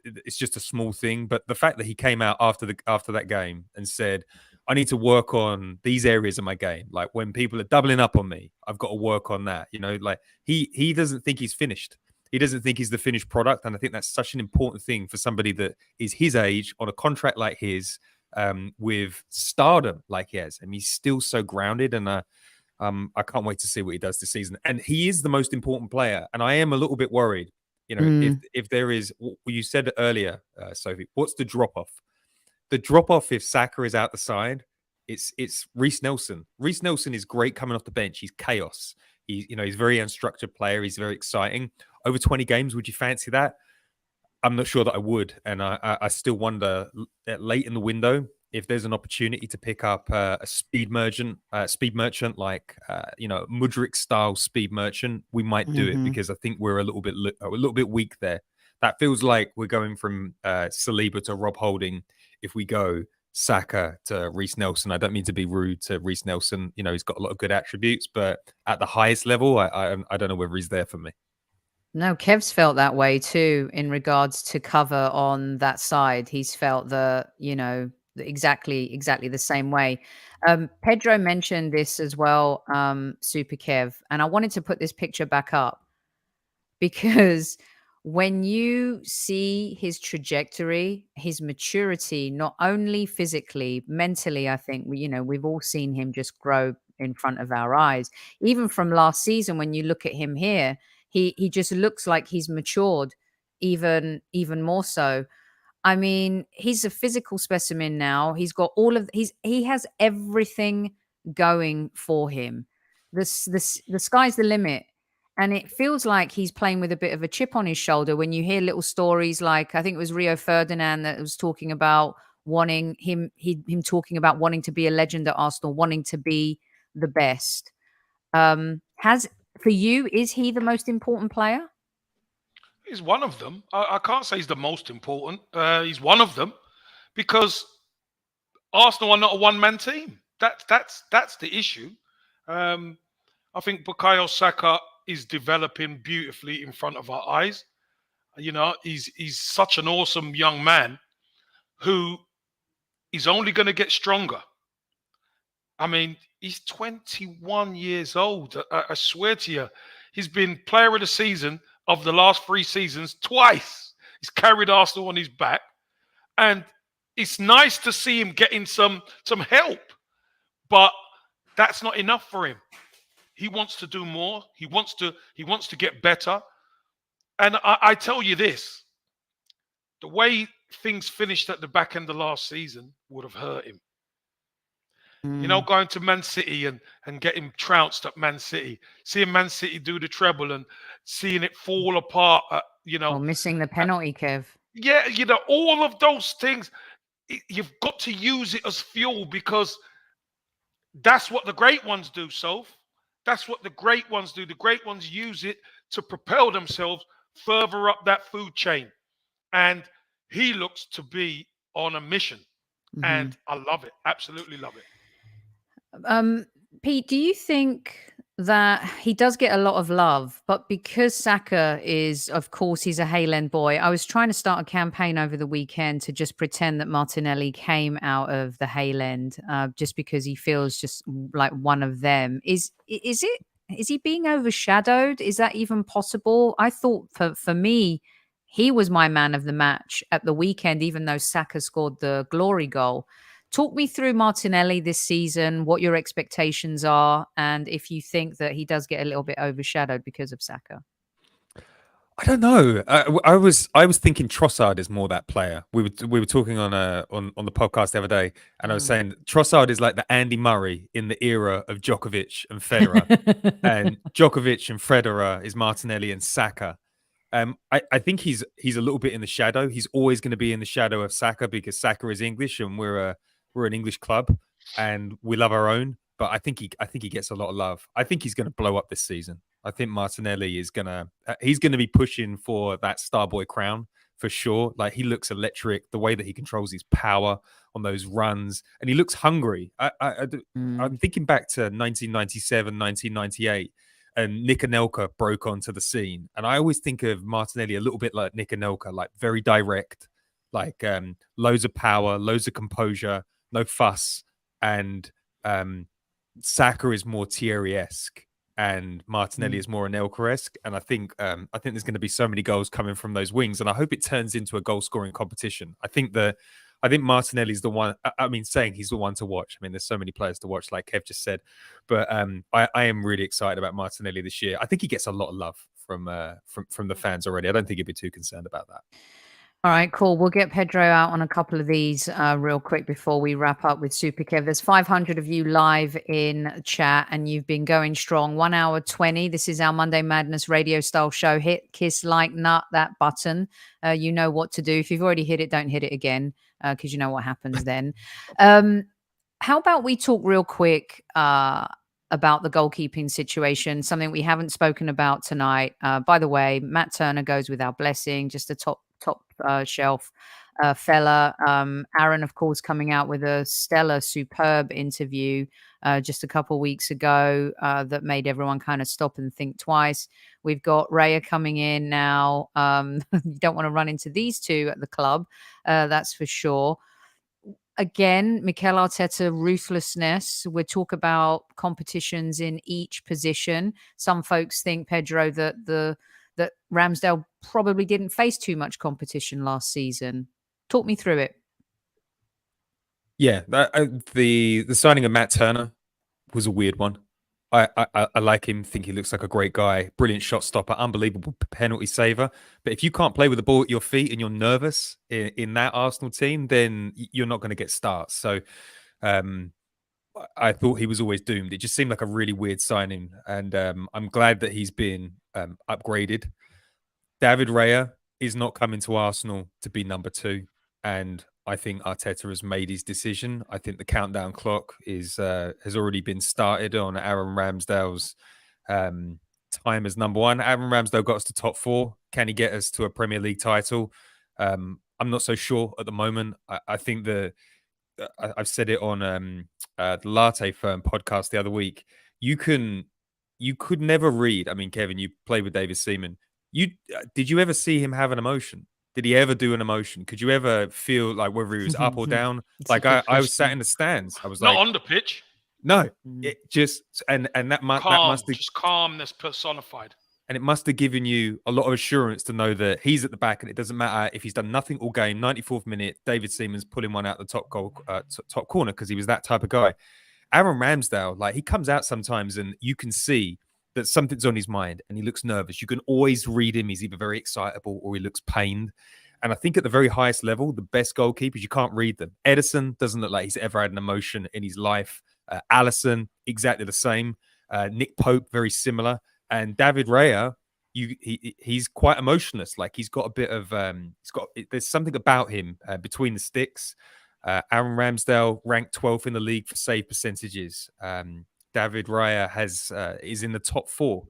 it's just a small thing, but the fact that he came out after that game and said, I need to work on these areas of my game. Like when people are doubling up on me, I've got to work on that. Like he doesn't think he's finished. He doesn't think he's the finished product. And I think that's such an important thing for somebody that is his age on a contract like his, with stardom like he has. And he's still so grounded. And I can't wait to see what he does this season. And he is the most important player. And I am a little bit worried You know, if there is, you said it earlier, Sophie, what's the drop off? The drop off if Saka is out the side, it's Reece Nelson. Reece Nelson is great coming off the bench. He's chaos. He's a very unstructured player. He's very exciting. Over 20 games, would you fancy that? I'm not sure that I would, and I still wonder late in the window if there's an opportunity to pick up a speed merchant like Mudryk style speed merchant. We might do it because I think we're a little bit weak there. That feels like we're going from Saliba to Rob Holding. If we go Saka to Reece Nelson, I don't mean to be rude to Reece Nelson. He's got a lot of good attributes, but at the highest level, I don't know whether he's there for me. No, Kev's felt that way too in regards to cover on that side. He's felt exactly the same way. Pedro mentioned this as well, Super Kev, and I wanted to put this picture back up because when you see his trajectory, his maturity, not only physically, mentally, I think we've all seen him just grow in front of our eyes. Even from last season, when you look at him here, he just looks like he's matured even more so. I mean, he's a physical specimen now. He's got he has everything going for him. The sky's the limit. And it feels like he's playing with a bit of a chip on his shoulder when you hear little stories like, I think it was Rio Ferdinand that was talking about wanting him talking about wanting to be a legend at Arsenal, wanting to be the best. For you, is he the most important player? He's one of them. I can't say he's the most important. He's one of them because Arsenal are not a one-man team. That's the issue. I think Bukayo Saka is developing beautifully in front of our eyes. He's such an awesome young man who is only going to get stronger. I mean, he's 21 years old. I swear to you, he's been player of the season of the last 3 seasons twice. He's carried Arsenal on his back. And it's nice to see him getting some help. But that's not enough for him. He wants to do more. He wants to get better. And I tell you this, the way things finished at the back end of last season would have hurt him. Going to Man City and getting trounced at Man City, seeing Man City do the treble and seeing it fall apart, missing the penalty, Kev. Yeah, all of those things, you've got to use it as fuel because that's what the great ones do, Soph. That's what the great ones do. The great ones use it to propel themselves further up that food chain. And he looks to be on a mission. And I love it. Absolutely love it. Pete, do you think that he does get a lot of love, but because Saka is, of course, he's a Hayland boy, I was trying to start a campaign over the weekend to just pretend that Martinelli came out of the Hayland just because he feels just like one of them. Is he being overshadowed? Is that even possible? I thought for me, he was my man of the match at the weekend, even though Saka scored the glory goal. Talk me through Martinelli this season, what your expectations are, and if you think that he does get a little bit overshadowed because of Saka. I don't know. I was thinking Trossard is more that player. We were talking on the podcast the other day, and I was saying Trossard is like the Andy Murray in the era of Djokovic and Federer, and Djokovic and Federer is Martinelli and Saka. I think he's a little bit in the shadow. He's always going to be in the shadow of Saka because Saka is English and we're an English club and we love our own. But I think he gets a lot of love. I think he's going to blow up this season. I think Martinelli is he's going to be pushing for that Starboy crown for sure. Like, he looks electric. The way that he controls his power on those runs, and he looks hungry. I'm thinking back to 1997, 1998. And Nick Anelka broke onto the scene. And I always think of Martinelli a little bit like Nick Anelka, like very direct, like loads of power, loads of composure, no fuss. And Saka is more Thierry-esque and Martinelli is more Anelka-esque. And I think there's going to be so many goals coming from those wings. And I hope it turns into a goal-scoring competition. I think Martinelli's the one. I mean, saying he's the one to watch. I mean, there's so many players to watch, like Kev just said. But I am really excited about Martinelli this year. I think he gets a lot of love from the fans already. I don't think he'd be too concerned about that. All right, cool. We'll get Pedro out on a couple of these real quick before we wrap up with Super Kev. There's 500 of you live in chat, and you've been going strong. 1 hour 20. This is our Monday Madness radio style show. Hit, kiss, like, nut that button. You know what to do. If you've already hit it, don't hit it again, because you know what happens then. How about we talk real quick about the goalkeeping situation, something we haven't spoken about tonight. By the way, Matt Turner goes with our blessing, just a top shelf fella. Aaron, of course, coming out with a stellar, superb interview just a couple weeks ago that made everyone kind of stop and think twice. We've got Raya coming in now. You don't want to run into these two at the club, that's for sure. Again, Mikel Arteta ruthlessness. We talk about competitions in each position. Some folks think, Pedro, that Ramsdale probably didn't face too much competition last season. Talk me through it. Yeah, the signing of Matt Turner was a weird one. I like him. Think he looks like a great guy. Brilliant shot stopper. Unbelievable penalty saver. But if you can't play with the ball at your feet and you're nervous in that Arsenal team, then you're not going to get starts. So I thought he was always doomed. It just seemed like a really weird signing. And I'm glad that he's been upgraded. David Raya is not coming to Arsenal to be number 2. And I think Arteta has made his decision. I think the countdown clock has already been started on Aaron Ramsdale's time as number 1. Aaron Ramsdale got us to top 4. Can he get us to a Premier League title? I'm not so sure at the moment. I think I've said it on the Latte Firm podcast the other week. You could never read. I mean, Kevin, you played with David Seaman. Did you ever see him have an emotion? Did he ever do an emotion? Could you ever feel like whether he was up or down? Like I was sat in the stands. I was not like, on the pitch. No, it just and that must have just calmness personified. And it must have given you a lot of assurance to know that he's at the back, and it doesn't matter if he's done nothing all game. 94th minute, David Seaman's pulling one out the top corner because he was that type of guy. Aaron Ramsdale, like, he comes out sometimes and you can see that something's on his mind and he looks nervous. You can always read him. He's either very excitable or he looks pained. And I think at the very highest level, the best goalkeepers, you can't read them. Edison doesn't look like he's ever had an emotion in his life. Alisson, exactly the same. Nick Pope, very similar. And David Raya, he's quite emotionless. Like, he's got a bit of, there's something about him between the sticks. Aaron Ramsdale ranked 12th in the league for save percentages. David Raya is in the top 4.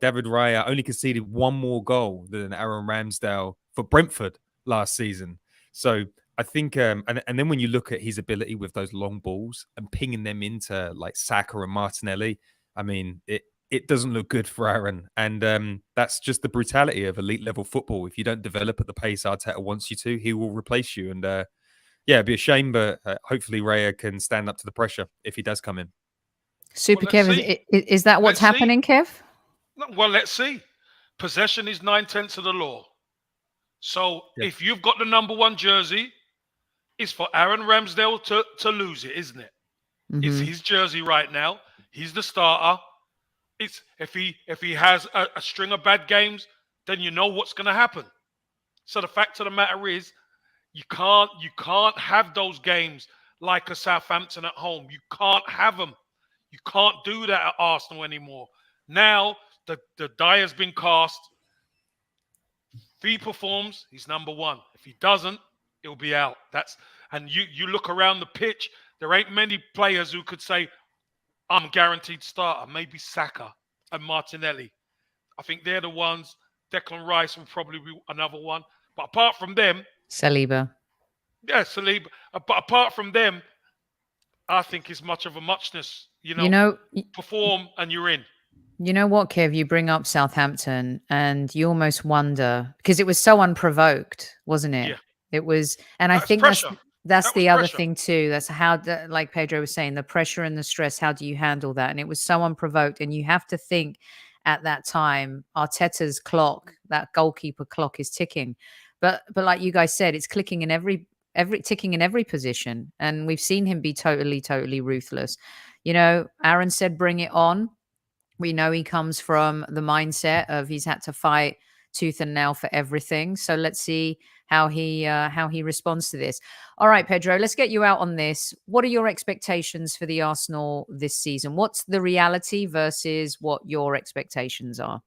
David Raya only conceded 1 more goal than Aaron Ramsdale for Brentford last season. So I think, and then when you look at his ability with those long balls and pinging them into like Saka and Martinelli, I mean, it doesn't look good for Aaron. And that's just the brutality of elite level football. If you don't develop at the pace Arteta wants you to, he will replace you. And yeah, it'd be a shame, but hopefully Raya can stand up to the pressure if he does come in. Super Kev, is that what's happening, Kev? Well, let's see. Possession is 9/10 of the law. So if you've got the number 1 jersey, it's for Aaron Ramsdale to lose it, isn't it? Mm-hmm. It's his jersey right now. He's the starter. It's if he has a string of bad games, then you know what's going to happen. So the fact of the matter is, you can't have those games like a Southampton at home. You can't have them. You can't do that at Arsenal anymore. Now the die has been cast. If he performs, he's number 1. If he doesn't, he'll be out. And you look around the pitch, there ain't many players who could say, I'm guaranteed starter. Maybe Saka and Martinelli. I think they're the ones. Declan Rice will probably be another one. But apart from them... Saliba. Yeah, Saliba. But apart from them, I think it's much of a muchness. You know, perform and you're in. You know what, Kev? You bring up Southampton and you almost wonder, because it was so unprovoked, wasn't it? Yeah. It was, and I think that's the other thing too. That's how, like Pedro was saying, the pressure and the stress, how do you handle that? And it was so unprovoked. And you have to think at that time, Arteta's clock, that goalkeeper clock is ticking. But like you guys said, it's clicking in every ticking in every position. And we've seen him be totally, totally ruthless. You know, Aaron said, bring it on. We know he comes from the mindset of he's had to fight tooth and nail for everything. So let's see how he responds to this. All right, Pedro, let's get you out on this. What are your expectations for the Arsenal this season? What's the reality versus what your expectations are?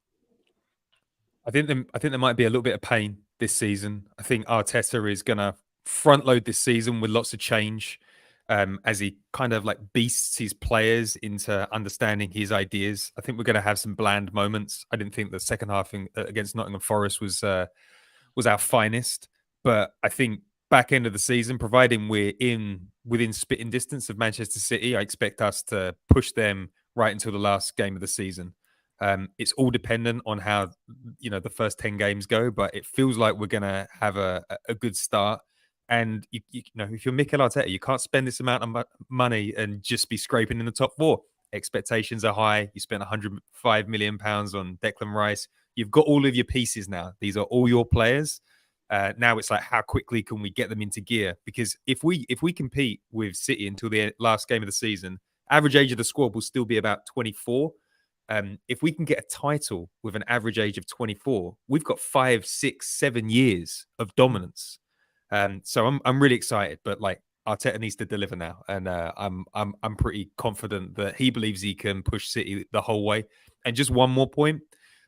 I think there might be a little bit of pain this season. I think Arteta is going to front load this season with lots of change, as he kind of like beasts his players into understanding his ideas. I think we're going to have some bland moments. I didn't think the second half against Nottingham Forest was our finest, but I think back end of the season, providing we're within spitting distance of Manchester City, I expect us to push them right until the last game of the season. It's all dependent on how the first 10 games go, but it feels like we're going to have a good start. And you know, if you're Mikel Arteta, you can't spend this amount of money and just be scraping in the top four. Expectations are high. You spent £105 million on Declan Rice. You've got all of your pieces now. These are all your players. Now it's like, how quickly can we get them into gear? Because if we compete with City until the last game of the season, average age of the squad will still be about 24. If we can get a title with an average age of 24, we've got 5, 6, 7 years of dominance. So I'm really excited, but like Arteta needs to deliver now, and I'm pretty confident that he believes he can push City the whole way. And just one more point: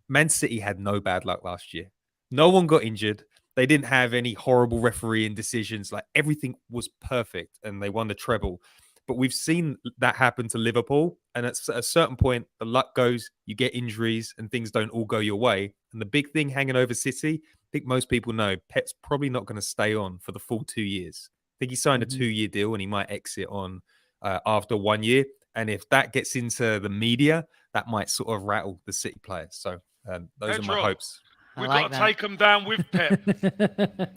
Man City had no bad luck last year. No one got injured. They didn't have any horrible refereeing decisions. Like, everything was perfect, and they won the treble. But we've seen that happen to Liverpool. And at a certain point, the luck goes, you get injuries and things don't all go your way. And the big thing hanging over City, I think most people know, Pep's probably not going to stay on for the full 2 years. I think he signed a 2-year deal and he might exit on after 1 year. And if that gets into the media, that might sort of rattle the City players. So those are my hopes. We've got to take them down with Pep.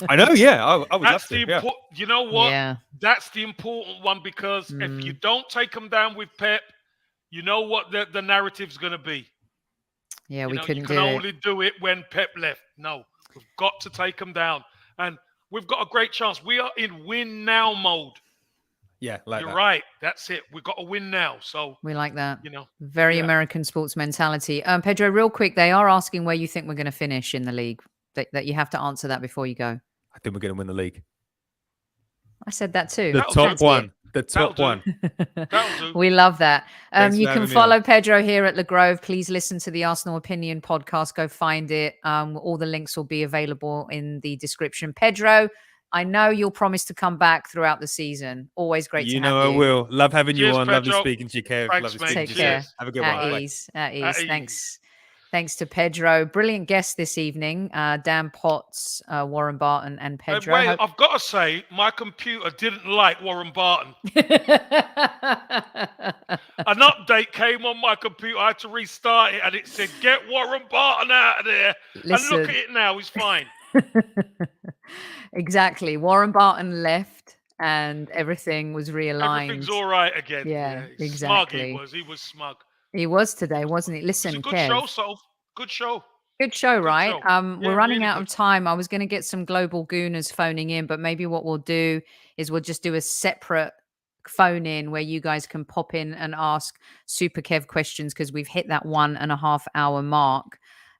I know, yeah. I would love to. Yeah. You know what? Yeah. That's the important one, because if you don't take them down with Pep, you know what the narrative's going to be. Yeah, we couldn't you do can it. only do it when Pep left. No, we've got to take them down. And we've got a great chance. We are in win now mode. Yeah, like You're that. right. That's it. We've got to win now. So We like that. Very American sports mentality. Pedro, real quick, they are asking where you think we're going to finish in the league. That you have to answer that before you go. I think we're going to win the league. I said that too. The top one. The top one. That'll do. We love that. You for can having me follow on. Pedro here at Le Grove. Please listen to the Arsenal Opinion podcast. Go find it. All the links will be available in the description. Pedro, I know you'll promise to come back throughout the season. Always great to have you. I will. Love having you Cheers, on. Pedro. Lovely speaking to you, Kev. Thanks, Lovely mate. speaking Take to you. care. Have a good At one. ease. Bye. Thanks to Pedro. Brilliant guest this evening. Dan Potts, Warren Barton, and Pedro. Wait, I've got to say, my computer didn't like Warren Barton. An update came on my computer. I had to restart it, and it said, "Get Warren Barton out of there." Listen. And look at it now; he's fine. Exactly. Warren Barton left, and everything was realigned. Everything's all right again. Yeah, Smug exactly. he was smug. He was today, wasn't he? Listen, It's a good Kev. show, Soph. Good show. Good show, right? show. We're Yeah, running really out good. of time. I was going to get some global gooners phoning in, but maybe what we'll do is we'll just do a separate phone in where you guys can pop in and ask Super Kev questions, because we've hit that 1.5 hour mark.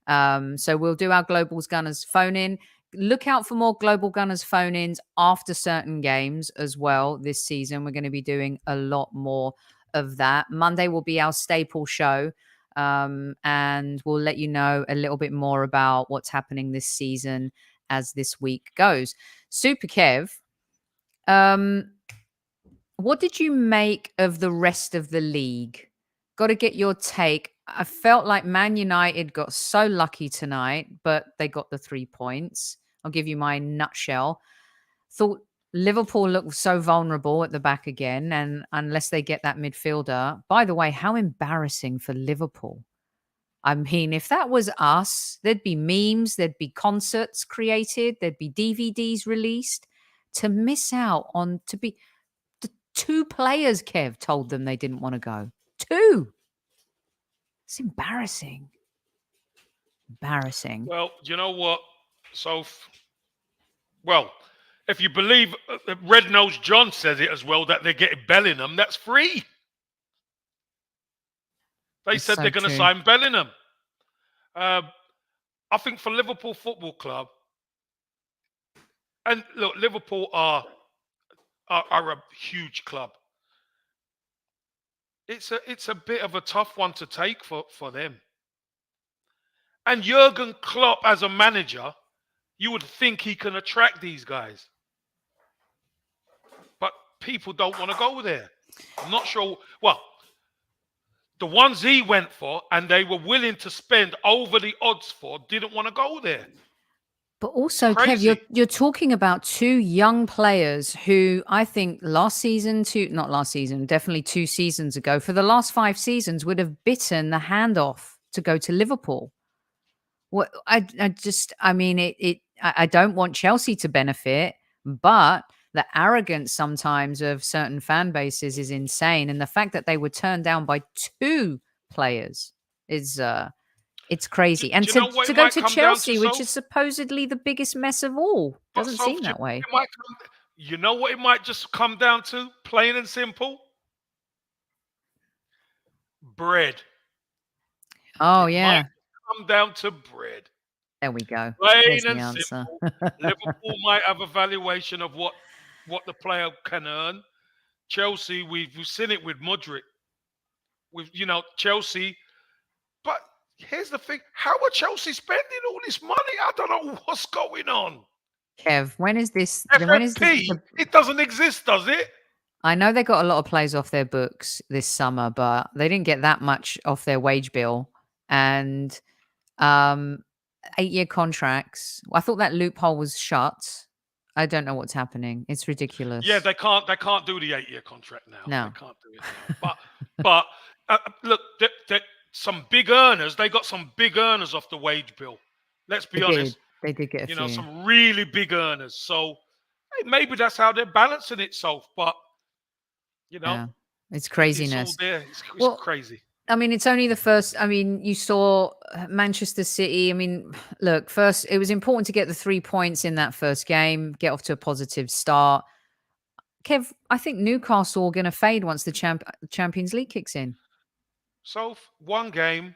So we'll do our Globals Gunners phone in. Look out for more Global Gunners phone ins after certain games as well this season. We're going to be doing a lot more of that. Monday will be our staple show. And we'll let you know a little bit more about what's happening this season as this week goes. Super Kev, what did you make of the rest of the league? Got to get your take. I felt like Man United got so lucky tonight, but they got the 3 points. I'll give you my nutshell. Thought Liverpool looked so vulnerable at the back again, and unless they get that midfielder. By the way, how embarrassing for Liverpool. I mean, if that was us, there'd be memes, there'd be concerts created, there'd be DVDs released. To miss out on, to be the 2 players, Kev, told them they didn't want to go. 2. It's embarrassing. Embarrassing. Well, you know what, Soph? Well, if you believe Red Nose John says it as well, that they're getting Bellingham, that's free. They It's said so they're going to true. sign Bellingham. I think for Liverpool Football Club, and look, Liverpool are a huge club. It's a bit of a tough one to take for them. And Jurgen Klopp, as a manager, you would think he can attract these guys. But people don't want to go there. I'm not sure. Well, the ones he went for and they were willing to spend over the odds for didn't want to go there. But also, Kev, Crazy. you're talking about two young players who I think not last season, definitely 2 seasons ago, for the last 5 seasons would have bitten the hand off to go to Liverpool. What I don't want Chelsea to benefit, but the arrogance sometimes of certain fan bases is insane, and the fact that they were turned down by 2 players is it's crazy. And Do you know what to it go might to come down to, Chelsea, which Soph? is supposedly the biggest mess of all, But doesn't Soph, seem do that way. you know what it might just come down to? Plain and simple. Bread. Oh It yeah, might come down to bread. there we go. Plain There's the and answer. simple. Liverpool might have a valuation of what the player can earn. Chelsea, we've seen it with Mudryk. With Chelsea, but here's the thing: how are Chelsea spending all this money? I don't know what's going on. Kev, when is this? FFP, it doesn't exist, does it? I know they got a lot of players off their books this summer, but they didn't get that much off their wage bill. And 8-year contracts. I thought that loophole was shut. I don't know what's happening. It's ridiculous. Yeah, they can't do the 8-year contract now. No. They can't do it now. But look, some big earners. They got some big earners off the wage bill. Let's be honest. They did get a few. Some really big earners. So hey, maybe that's how they're balancing itself. But Yeah. It's it's all craziness. there. It's Well, crazy. I mean, it's only the first. I mean, you saw Manchester City. I mean, look, first, it was important to get the 3 points in that first game, get off to a positive start. Kev, I think Newcastle are going to fade once the Champions League kicks in. So one game.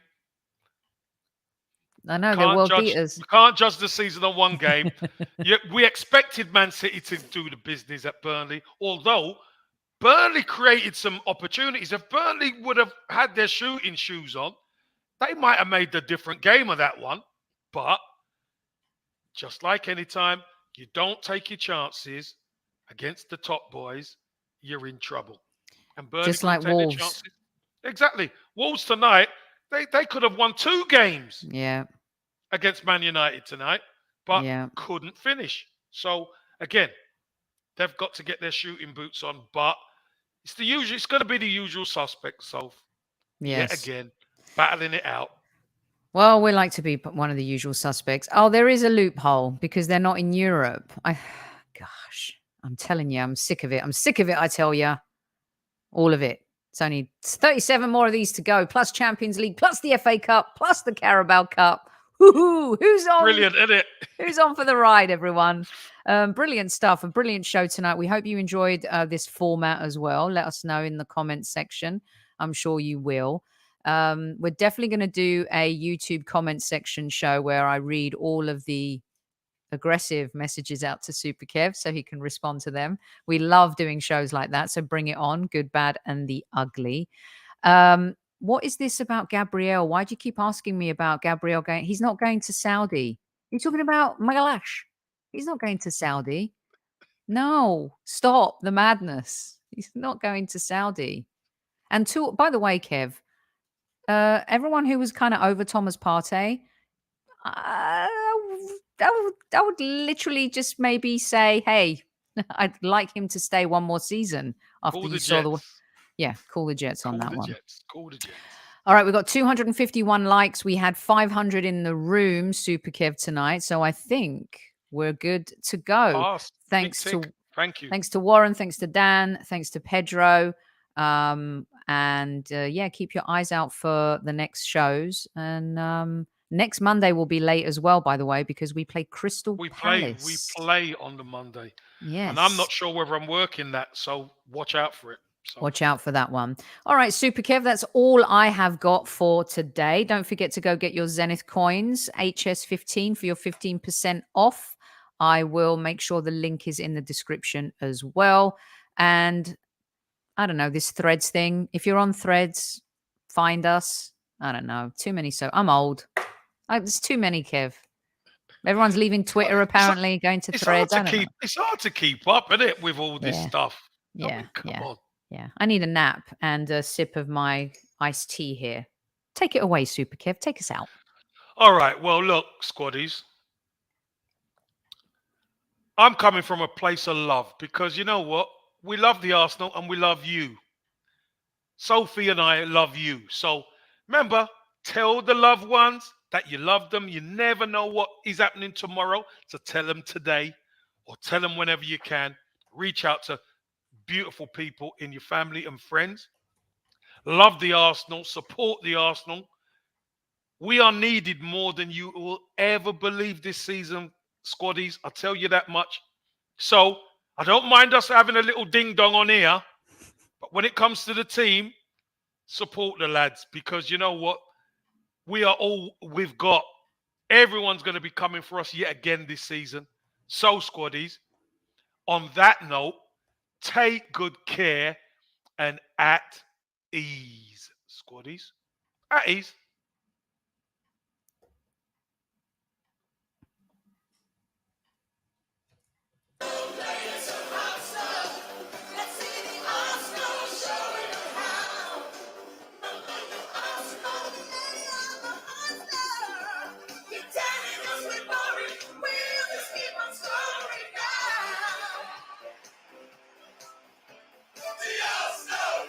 I know they're world beaters. You can't judge the season on one game. We expected Man City to do the business at Burnley, although Burnley created some opportunities. If Burnley would have had their shooting shoes on, they might have made the different game of that one. But just like any time, you don't take your chances against the top boys, you're in trouble. And Burnley Just like couldn't take their Wolves. chances. Exactly. Wolves tonight, they could have won 2 games Yeah. against Man United tonight, but Yeah. couldn't finish. So again, they've got to get their shooting boots on, but it's the usual. It's going to be the usual suspects. So Yes. yet again, battling it out. Well, we like to be one of the usual suspects. Oh, there is a loophole because they're not in Europe. Gosh, I'm telling you, I'm sick of it. I'm sick of it, I tell you. All of it. It's only 37 more of these to go, plus Champions League, plus the FA Cup, plus the Carabao Cup. Woohoo! Who's on? Brilliant, isn't it? Who's on for the ride, everyone? Brilliant stuff. A brilliant show tonight. We hope you enjoyed this format as well. Let us know in the comments section. I'm sure you will. We're definitely going to do a YouTube comment section show where I read all of the aggressive messages out to Super Kev so he can respond to them. We love doing shows like that. So bring it on. Good, bad, and the ugly. What is this about Gabriel? Why do you keep asking me about Gabriel going? He's not going to Saudi. You're talking about Magalash. He's not going to Saudi. No, stop the madness. He's not going to Saudi. And by the way, Kev, everyone who was kind of over Thomas Partey, I would literally just maybe say, hey, I'd like him to stay one more season after you saw the... Yeah, call the Jets on that one. Call the Jets. All right, we've got 251 likes. We had 500 in the room, Super Kev, tonight. So I think we're good to go. Thank you. Thanks to Warren. Thanks to Dan. Thanks to Pedro. Yeah, keep your eyes out for the next shows. And next Monday will be late as well, by the way, because we play Crystal Palace. We play on the Monday. Yes. And I'm not sure whether I'm working that, so watch out for it. So, Watch out for that one. All right, Super Kev, that's all I have got for today. Don't forget to go get your Zenith coins, HS15 for your 15% off. I will make sure the link is in the description as well. And I don't know, this Threads thing. If you're on Threads, find us. I don't know. Too many. So I'm old. There's too many, Kev. Everyone's leaving Twitter apparently, going to Threads. It's hard to keep up, isn't it, with all this stuff? Yeah, come on. Yeah, I need a nap and a sip of my iced tea here. Take it away, Super Kev. Take us out. All right. Well, look, squaddies. I'm coming from a place of love because you know what? We love the Arsenal and we love you. Sophie and I love you. So remember, tell the loved ones that you love them. You never know what is happening tomorrow. So tell them today or tell them whenever you can. Reach out to beautiful people in your family and friends. Love the Arsenal. Support the Arsenal. We are needed more than you will ever believe this season, squaddies. I'll tell you that much. So I don't mind us having a little ding dong on here. But when it comes to the team, support the lads because you know what? We are all we've got. Everyone's going to be coming for us yet again this season. So, squaddies, on that note, take good care and at ease, squaddies. At ease. The Arsenal!